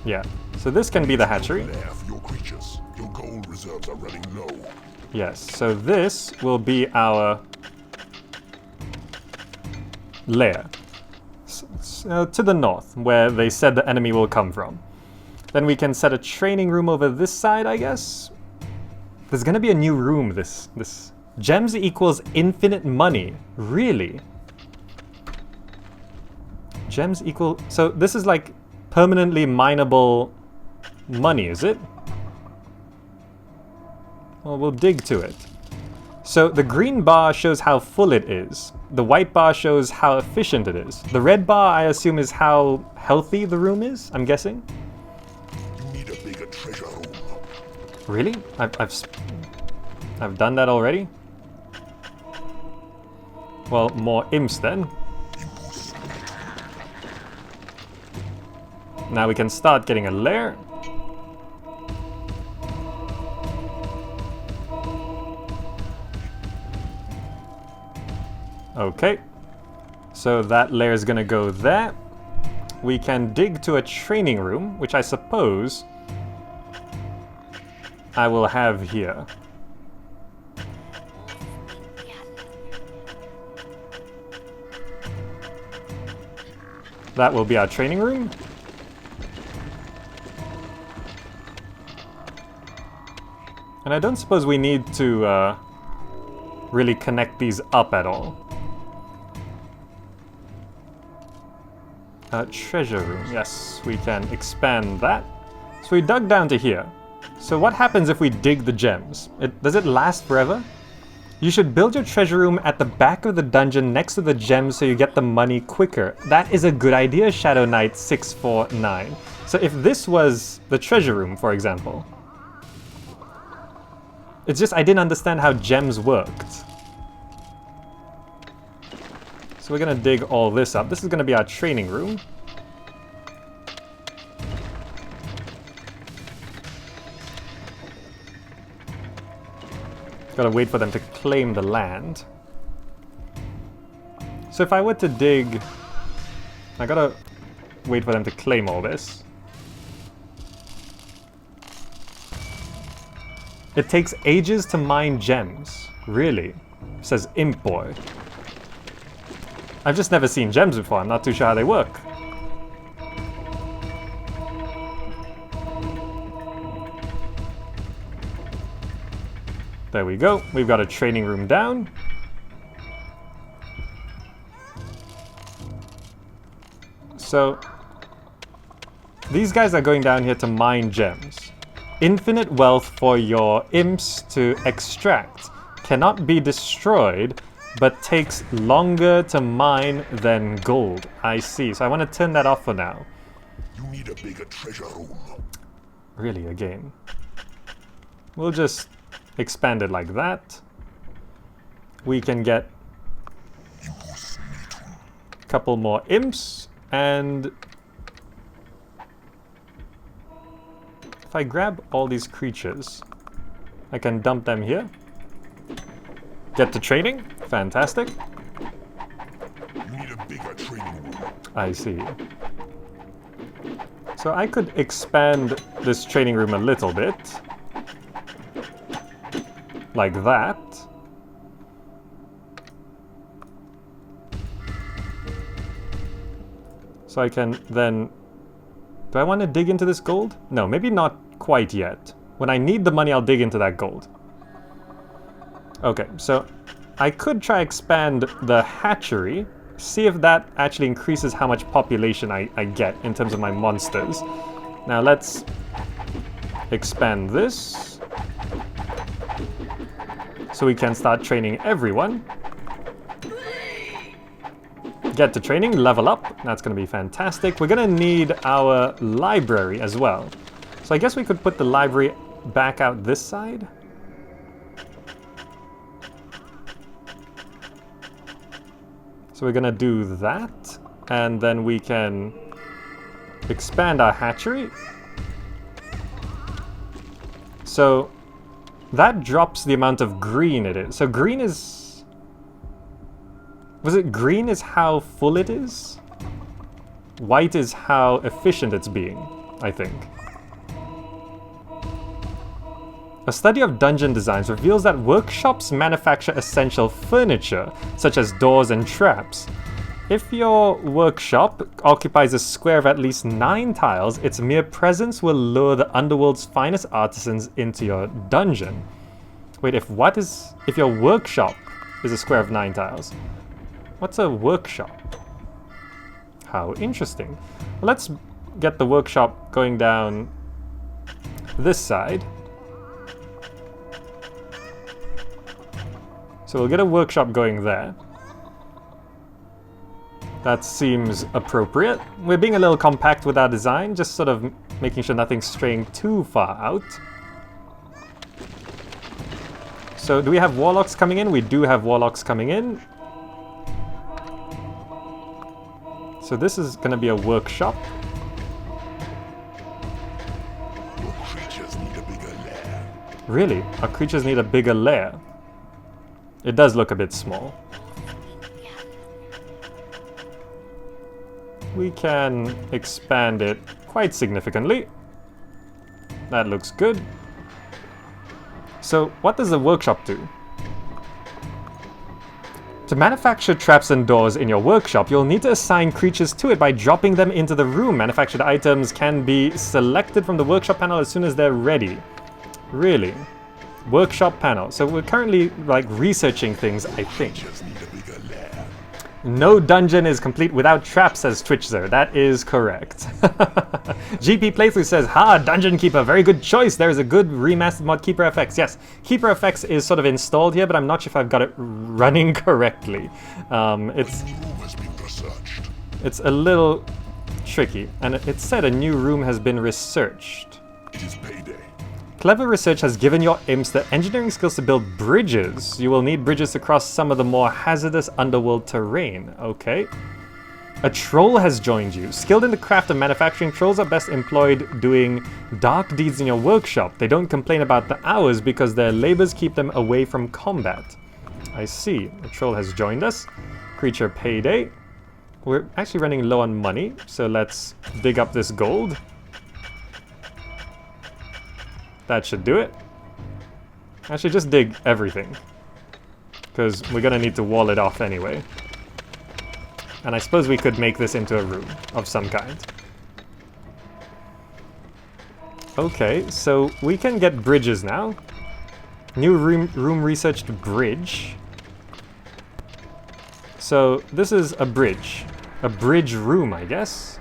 Yeah, so this can be the hatchery. Lair for your creatures. Your gold reserves are running low. Yes, so this will be our lair. To the north, where they said the enemy will come from. Then we can set a training room over this side, I guess. There's gonna be a new room, this gems equals infinite money. Really? Gems equal... So this is like permanently mineable money, is it? Well, we'll dig to it. So the green bar shows how full it is. The white bar shows how efficient it is. The red bar, I assume, is how healthy the room is, I'm guessing. You need a bigger treasure room. Really? I've done that already? Well, more imps then. Now we can start getting a lair. Okay, so that layer is gonna go there. We can dig to a training room, which I suppose I will have here. That will be our training room. And I don't suppose we need to really connect these up at all. Treasure room, yes, we can expand that. So we dug down to here. So what happens if we dig the gems? Does it last forever? You should build your treasure room at the back of the dungeon next to the gems so you get the money quicker. That is a good idea, Shadow Knight 649. So if this was the treasure room, for example, it's just I didn't understand how gems worked. So we're gonna dig all this up. This is gonna be our training room. Gotta wait for them to claim the land. So if I were to dig... I gotta wait for them to claim all this. It takes ages to mine gems. Really? Says Imp Boy. I've just never seen gems before. I'm not too sure how they work. There we go. We've got a training room down. So, these guys are going down here to mine gems. Infinite wealth for your imps to extract. Cannot be destroyed, but takes longer to mine than gold. I see. So I want to turn that off for now. You need a bigger treasure room. Really, again. We'll just expand it like that. We can get a couple more imps, and if I grab all these creatures, I can dump them here. Get to training. Fantastic. You need a bigger training room. I see. So I could expand this training room a little bit. Like that. So I can then... Do I want to dig into this gold? No, maybe not quite yet. When I need the money, I'll dig into that gold. Okay, so I could try expand the hatchery. See if that actually increases how much population I get in terms of my monsters. Now let's expand this. So we can start training everyone. Get to training, level up. That's going to be fantastic. We're going to need our library as well. So I guess we could put the library back out this side. So we're going to do that. And then we can expand our hatchery. So that drops the amount of green it is. So green is... Was it green is how full it is? White is how efficient it's being, I think. A study of dungeon designs reveals that workshops manufacture essential furniture, such as doors and traps. If your workshop occupies a square of at least 9 tiles, its mere presence will lure the underworld's finest artisans into your dungeon. Wait, if your workshop is a square of 9 tiles? What's a workshop? How interesting. Well, let's get the workshop going down this side. So we'll get a workshop going there. That seems appropriate. We're being a little compact with our design, just sort of making sure nothing's straying too far out. So do we have warlocks coming in? We do have warlocks coming in. So this is going to be a workshop. Your creatures need a bigger lair. Really? Our creatures need a bigger lair. It does look a bit small. We can expand it quite significantly. That looks good. So what does the workshop do? To manufacture traps and doors in your workshop, you'll need to assign creatures to it by dropping them into the room. Manufactured items can be selected from the workshop panel as soon as they're ready. Really? Workshop panel. So we're currently like researching things, I think. Creatures need a bigger lair. No dungeon is complete without traps, says Twitchzer. That is correct. GP Playthrough says, ha, Dungeon Keeper, very good choice. There is a good remastered mod, Keeper FX. Yes, Keeper FX is sort of installed here, but I'm not sure if I've got it running correctly. It's a little tricky, and it said a new room has been researched. It is payday. Clever research has given your imps the engineering skills to build bridges. You will need bridges to cross some of the more hazardous underworld terrain. Okay. A troll has joined you. Skilled in the craft of manufacturing, trolls are best employed doing dark deeds in your workshop. They don't complain about the hours because their labors keep them away from combat. I see. A troll has joined us. Creature payday. We're actually running low on money, so let's dig up this gold. That should do it. Actually, just dig everything, because we're gonna need to wall it off anyway. And I suppose we could make this into a room of some kind. Okay, so we can get bridges now. New room researched bridge. So this is a bridge. A bridge room, I guess.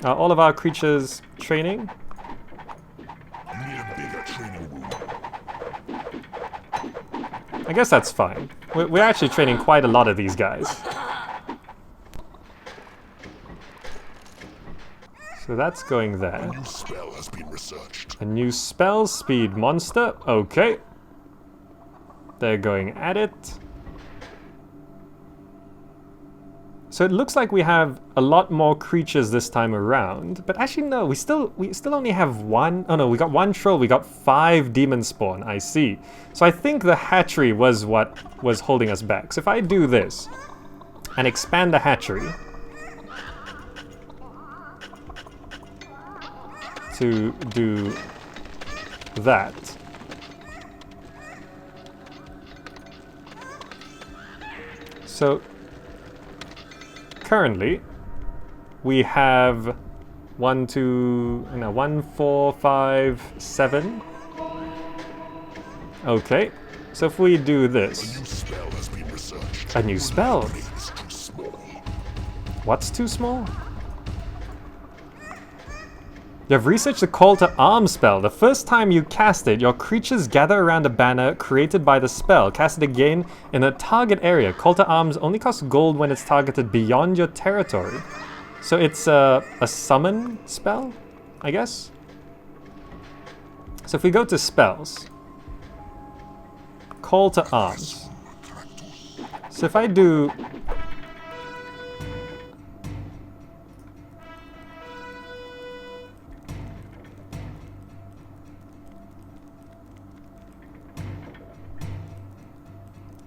All of our creatures training. Need a bigger training room. I guess that's fine. We're actually training quite a lot of these guys. So that's going there. A new spell has been researched. A new spell, speed monster. Okay. They're going at it. So it looks like we have a lot more creatures this time around, but actually no, we still only have one. Oh no, we got one troll, we got 5 demon spawn, I see. So I think the hatchery was what was holding us back. So if I do this and expand the hatchery to do that. So currently, we have 1, 4, 5, 7. Okay, so if we do A this, new spell has been researched. a new spell. It is too small. What's too small? You have researched the Call to Arms spell. The first time you cast it, your creatures gather around a banner created by the spell. Cast it again in a target area. Call to Arms only costs gold when it's targeted beyond your territory. So it's a summon spell, I guess? So if we go to spells, Call to Arms. So if I do...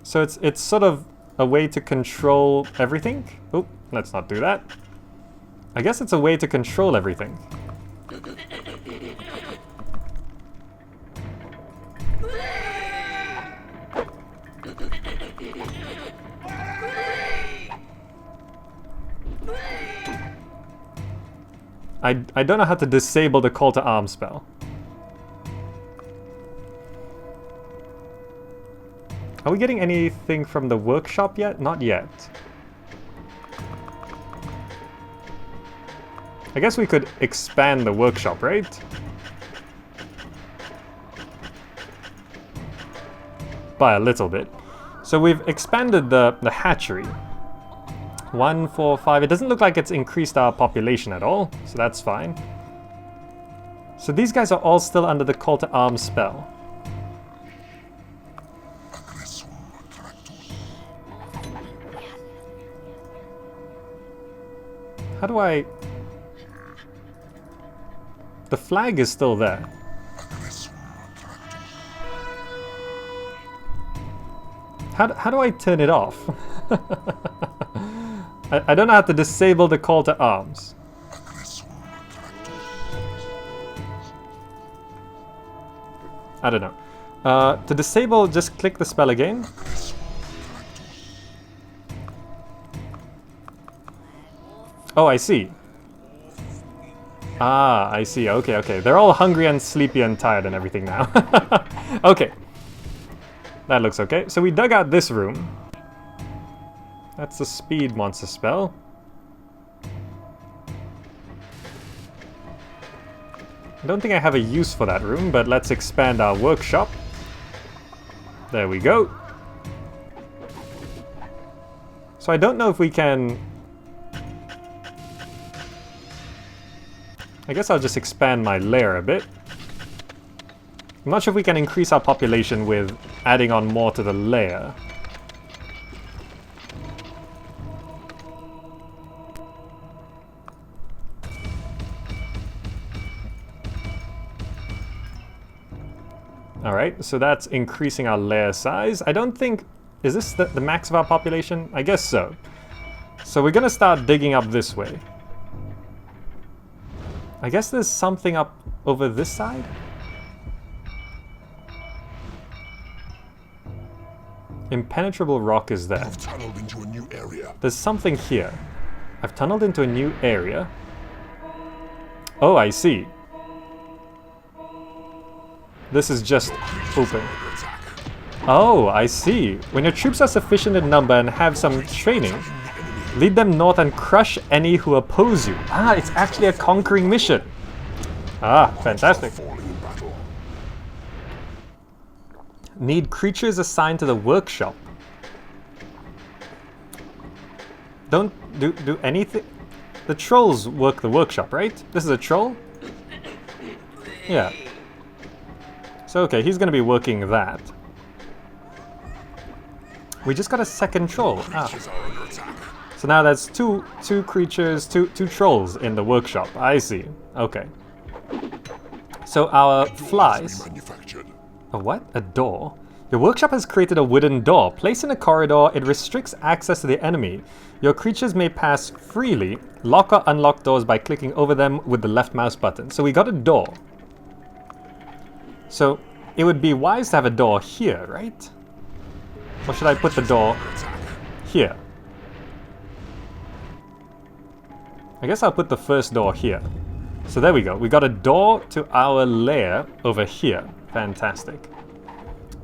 So it's sort of a way to control everything. Oh, let's not do that. I guess it's a way to control everything. I don't know how to disable the Call to Arms spell. Are we getting anything from the workshop yet? Not yet. I guess we could expand the workshop, right? By a little bit. So we've expanded the hatchery. 1, 4, 5. It doesn't look like it's increased our population at all, so that's fine. So these guys are all still under the Call to Arms spell. How do I... The flag is still there. How do I turn it off? I don't know how to disable the Call to Arms. I don't know. To disable, just click the spell again. Oh, I see. Ah, I see. Okay, okay. They're all hungry and sleepy and tired and everything now. Okay. That looks okay. So we dug out this room. That's a speed monster spell. I don't think I have a use for that room, but let's expand our workshop. There we go. So I don't know if we can... I guess I'll just expand my lair a bit. I'm not sure if we can increase our population with adding on more to the lair. Alright, so that's increasing our lair size. I don't think... Is this the max of our population? I guess so. So we're gonna start digging up this way. I guess there's something up over this side? Impenetrable rock is there. I've tunneled into a new area. There's something here. I've tunneled into a new area. Oh, I see. This is just open. Oh, I see. When your troops are sufficient in number and have some training, lead them north and crush any who oppose you. Ah, it's actually a conquering mission. Ah, fantastic. Need creatures assigned to the workshop. Don't do anything. The trolls work the workshop, right? This is a troll? Yeah. So okay, he's gonna be working that. We just got a second troll. Ah. So now that's two creatures, two trolls in the workshop. I see. Okay. So our flies. A what? A door? Your workshop has created a wooden door. Placed in a corridor, it restricts access to the enemy. Your creatures may pass freely. Lock or unlock doors by clicking over them with the left mouse button. So we got a door. So it would be wise to have a door here, right? Or should I put the door here? I guess I'll put the first door here. So there we go. We got a door to our lair over here. Fantastic.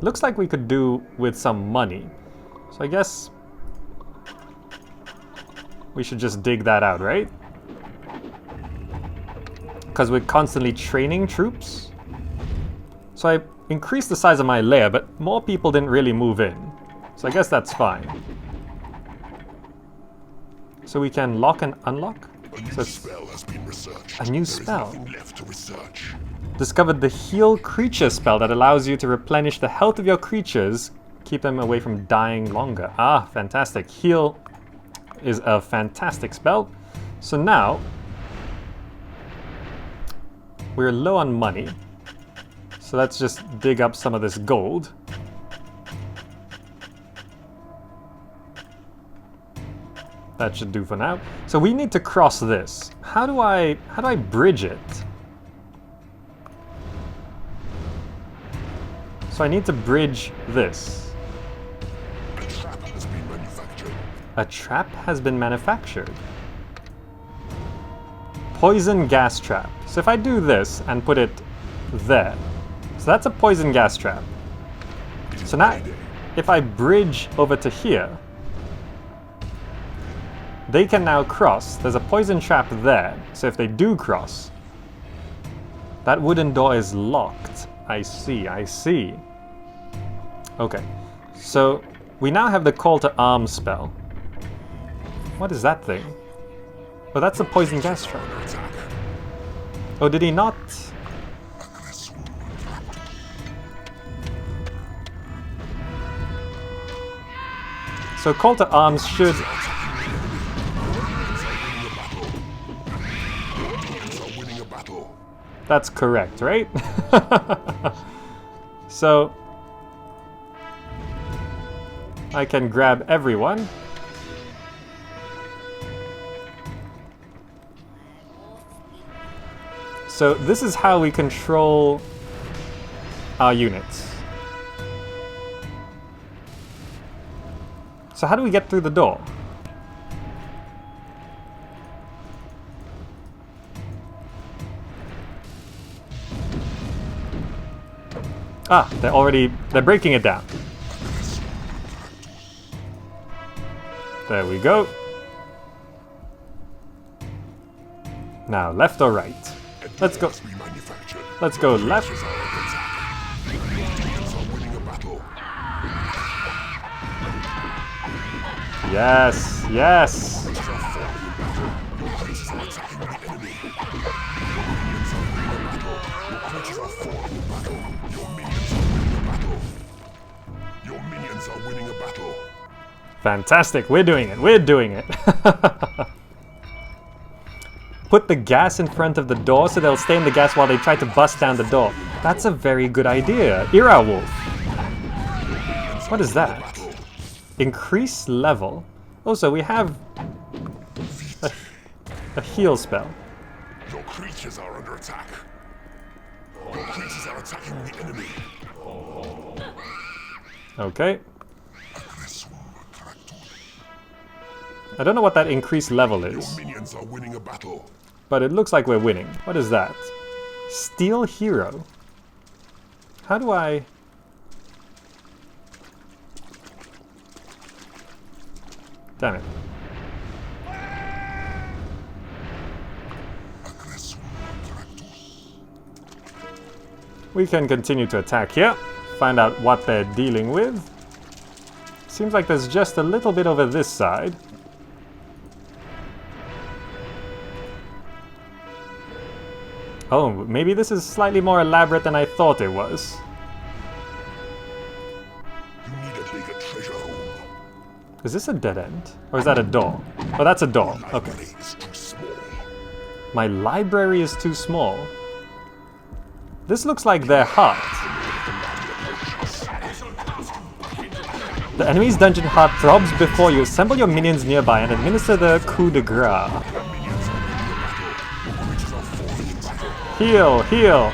Looks like we could do with some money. So I guess we should just dig that out, right? Because we're constantly training troops. So I increased the size of my lair, but more people didn't really move in. So I guess that's fine. So we can lock and unlock? A new spell has been researched. A new There is spell? nothing left to research. Discovered the Heal Creature spell that allows you to replenish the health of your creatures, keep them away from dying longer. Ah, fantastic. Heal is a fantastic spell. So now, we're low on money. So let's just dig up some of this gold. That should do for now. So we need to cross this. How do I bridge it? So I need to bridge this. A trap has been manufactured. A trap has been manufactured. Poison gas trap. So if I do this and put it there. So that's a poison gas trap. So now, if I bridge over to here, they can now cross. There's a poison trap there. So if they do cross, that wooden door is locked. I see, I see. Okay, so we now have the Call to Arms spell. What is that thing? Oh, that's a poison gas trap. Oh, did he not? So Call to Arms should... That's correct, right? So I can grab everyone. So this is how we control our units. So how do we get through the door? Ah, they're breaking it down. There we go. Now, left or right? Let's go. Let's go left. Yes, yes. Your minions are winning a battle. Fantastic, we're doing it, we're doing it. Put the gas in front of the door so they'll stay in the gas while they try to bust down the door. That's a very good idea. Era Wolf. What is that? Increase level. Oh, so we have a heal spell. Your creatures are under attack. Your creatures are attacking the enemy. Okay. I don't know what that increased level is, Your minions are winning a battle. but it looks like we're winning. What is that? Steel Hero. How do I... Damn it. We can continue to attack here. Find out what they're dealing with. Seems like there's just a little bit over this side. Oh, maybe this is slightly more elaborate than I thought it was. You need a bigger treasure home. Is this a dead end? Or is that a door? Oh, that's a door. Okay. Library is too small. My library is too small. This looks like their hut. The enemy's dungeon hut throbs before you. Assemble your minions nearby and administer the coup de grace. Heal, heal.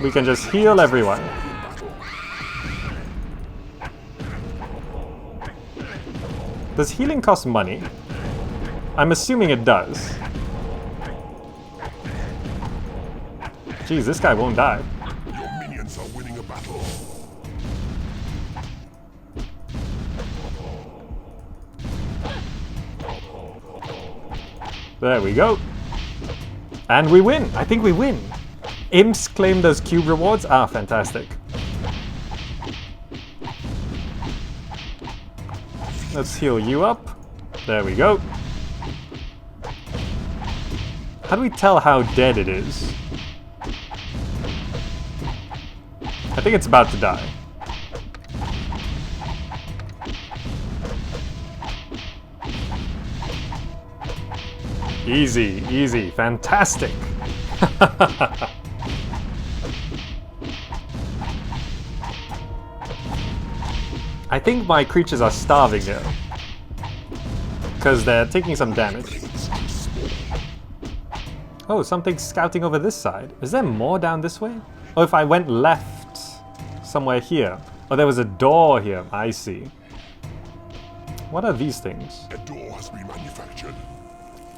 We can just heal everyone. Does healing cost money? I'm assuming it does. Jeez, this guy won't die. Your minions are winning a battle. There we go. And we win. I think we win. Imps claim those cube rewards. Ah, fantastic. Let's heal you up. There we go. How do we tell how dead it is? I think it's about to die. Easy, easy, fantastic. I think my creatures are starving here. Because they're taking some damage. Oh, something's scouting over this side. Is there more down this way? Oh, if I went left, somewhere here. Oh, there was a door here. I see. What are these things? A door has been manufactured.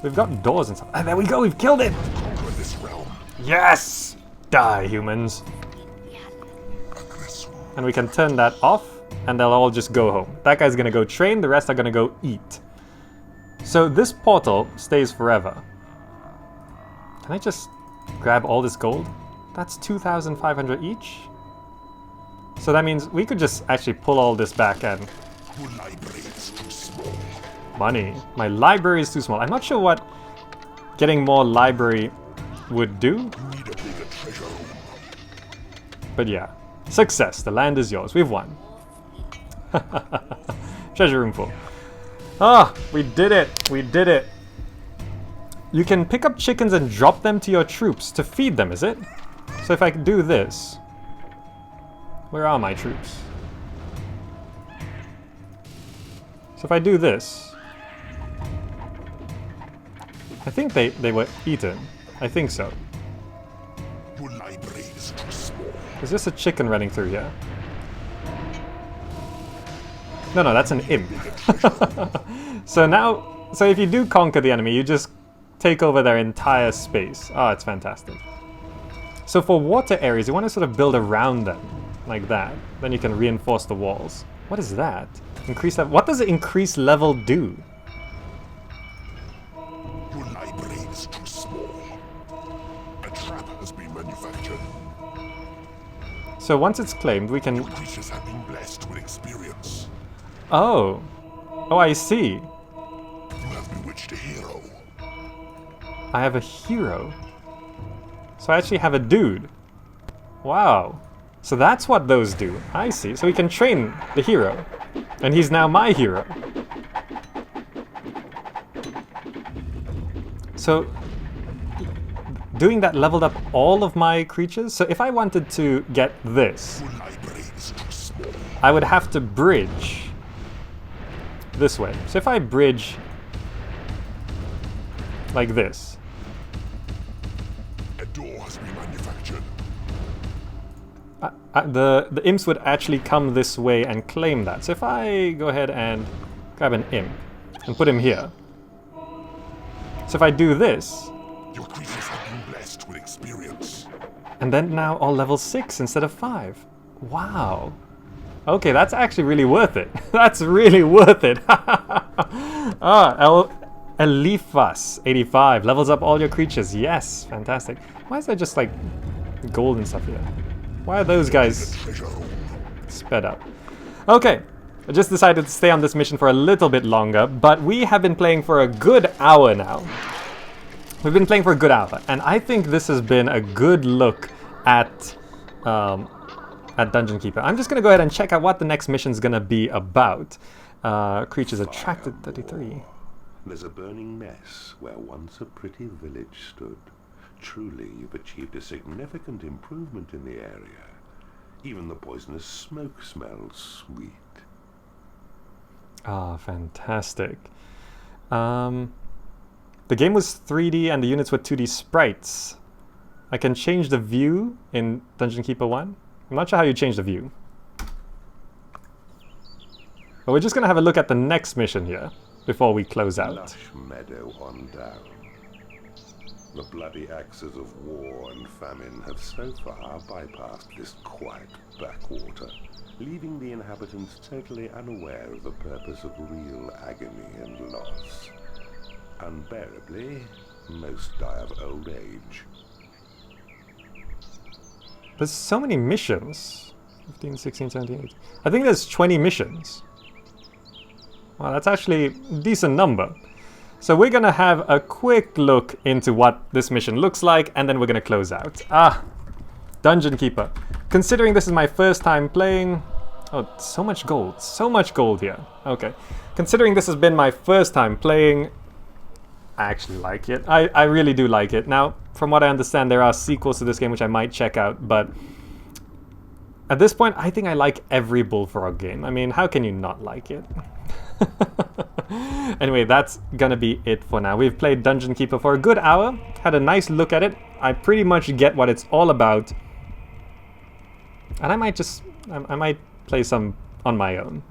We've got doors and stuff. Ah, there we go, we've killed it! Conquer this realm. Yes! Die, humans. And we can turn that off, and they'll all just go home. That guy's gonna go train, the rest are gonna go eat. So this portal stays forever. Can I just grab all this gold? That's 2,500 each? So that means we could just actually pull all this back and... Your library is too small. Money. My library is too small. I'm not sure what getting more library would do. You need a bigger treasure home. But yeah. Success. The land is yours. We've won. Treasure room full. Ah, we did it. We did it. You can pick up chickens and drop them to your troops to feed them, is it? So if I could do this... Where are my troops? So if I do this... I think they were eaten. I think so. Your library is too small. Is this a chicken running through here? No, that's an imp. So now, so if you do conquer the enemy, you just take over their entire space. Oh, it's fantastic. So for water areas, you want to sort of build around them, like that. Then you can reinforce the walls. What is that? Increase level. What does the increase level do? Your library is too small. A trap has been manufactured. So once it's claimed, we can... Your creatures have been blessed with experience. Oh. Oh, I see. You have bewitched a hero. I have a hero. So I actually have a dude. Wow. So that's what those do. I see. So we can train the hero. And he's now my hero. So doing that leveled up all of my creatures. So if I wanted to get this, Your library is too small. I would have to bridge this way. So if I bridge like this, A door has been manufactured. the imps would actually come this way and claim that. So if I go ahead and grab an imp and put him here. So if I do this, Your creatures have been blessed with experience. and then now all level 6 instead of 5. Wow. Okay, that's actually really worth it. That's really worth it. Eliphas, 85. Levels up all your creatures. Yes, fantastic. Why is there just like gold and stuff here? Why are those guys Treasure room. sped up? Okay, I just decided to stay on this mission for a little bit longer, but we have been playing for a good hour now. We've been playing for a good hour, and I think this has been a good look at Dungeon Keeper. I'm just going to go ahead and check out what the next mission is going to be about. Creatures attracted 33. There's a burning mess where once a pretty village stood. Truly, you've achieved a significant improvement in the area. Even the poisonous smoke smells sweet. Ah, fantastic. The game was 3D and the units were 2D sprites. I can change the view in Dungeon Keeper 1. I'm not sure how you change the view. But we're just going to have a look at the next mission here before we close out. Lush meadow on down. The bloody axes of war and famine have so far bypassed this quiet backwater, leaving the inhabitants totally unaware of the purpose of real agony and loss. Unbearably, most die of old age. There's so many missions. 15, 16, 17, 18. I think there's 20 missions. Wow, that's actually a decent number. So we're gonna have a quick look into what this mission looks like, and then we're gonna close out. Dungeon Keeper. Considering this is my first time playing... Oh, so much gold here. Okay. Considering this has been my first time playing, I actually like it. I really do like it. Now, from what I understand, there are sequels to this game which I might check out, but at this point, I think I like every Bullfrog game. I mean, how can you not like it? Anyway, that's gonna be it for now. We've played Dungeon Keeper for a good hour, had a nice look at it. I pretty much get what it's all about. And I might play some on my own,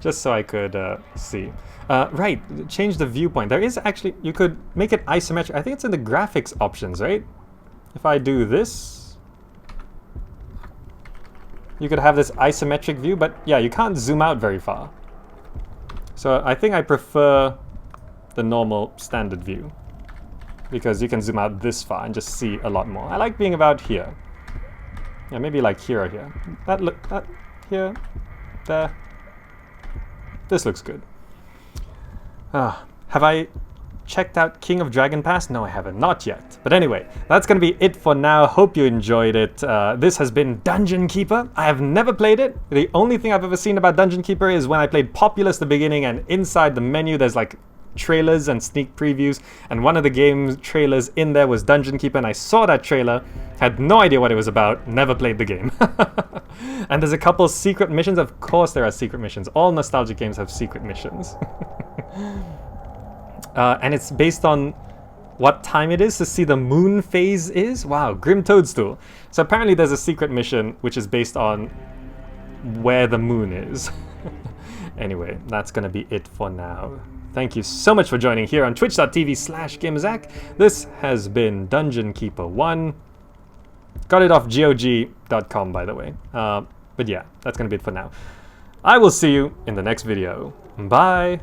just so I could see. Right, change the viewpoint. There is actually, you could make it isometric. I think it's in the graphics options, right? If I do this, you could have this isometric view, but yeah, you can't zoom out very far. So I think I prefer the normal standard view, because you can zoom out this far and just see a lot more. I like being about here. Yeah, maybe like here or here. That here, there. This looks good. Have I checked out King of Dragon Pass? No, I haven't. Not yet. But anyway, that's going to be it for now. Hope you enjoyed it. This has been Dungeon Keeper. I have never played it. The only thing I've ever seen about Dungeon Keeper is when I played Populous at the beginning, and inside the menu there's like trailers and sneak previews, and one of the game's trailers in there was Dungeon Keeper, and I saw that trailer, had no idea what it was about, never played the game. And there's a couple secret missions. Of course there are secret missions. All nostalgic games have secret missions. And it's based on what time it is to see the moon phase is. Wow, Grim Toadstool. So apparently there's a secret mission which is based on where the moon is. Anyway, that's gonna be it for now. Thank you so much for joining here on twitch.tv/GamerZach. This has been Dungeon Keeper 1. Got it off GOG.com, by the way. But yeah, that's gonna be it for now. I will see you in the next video. Bye!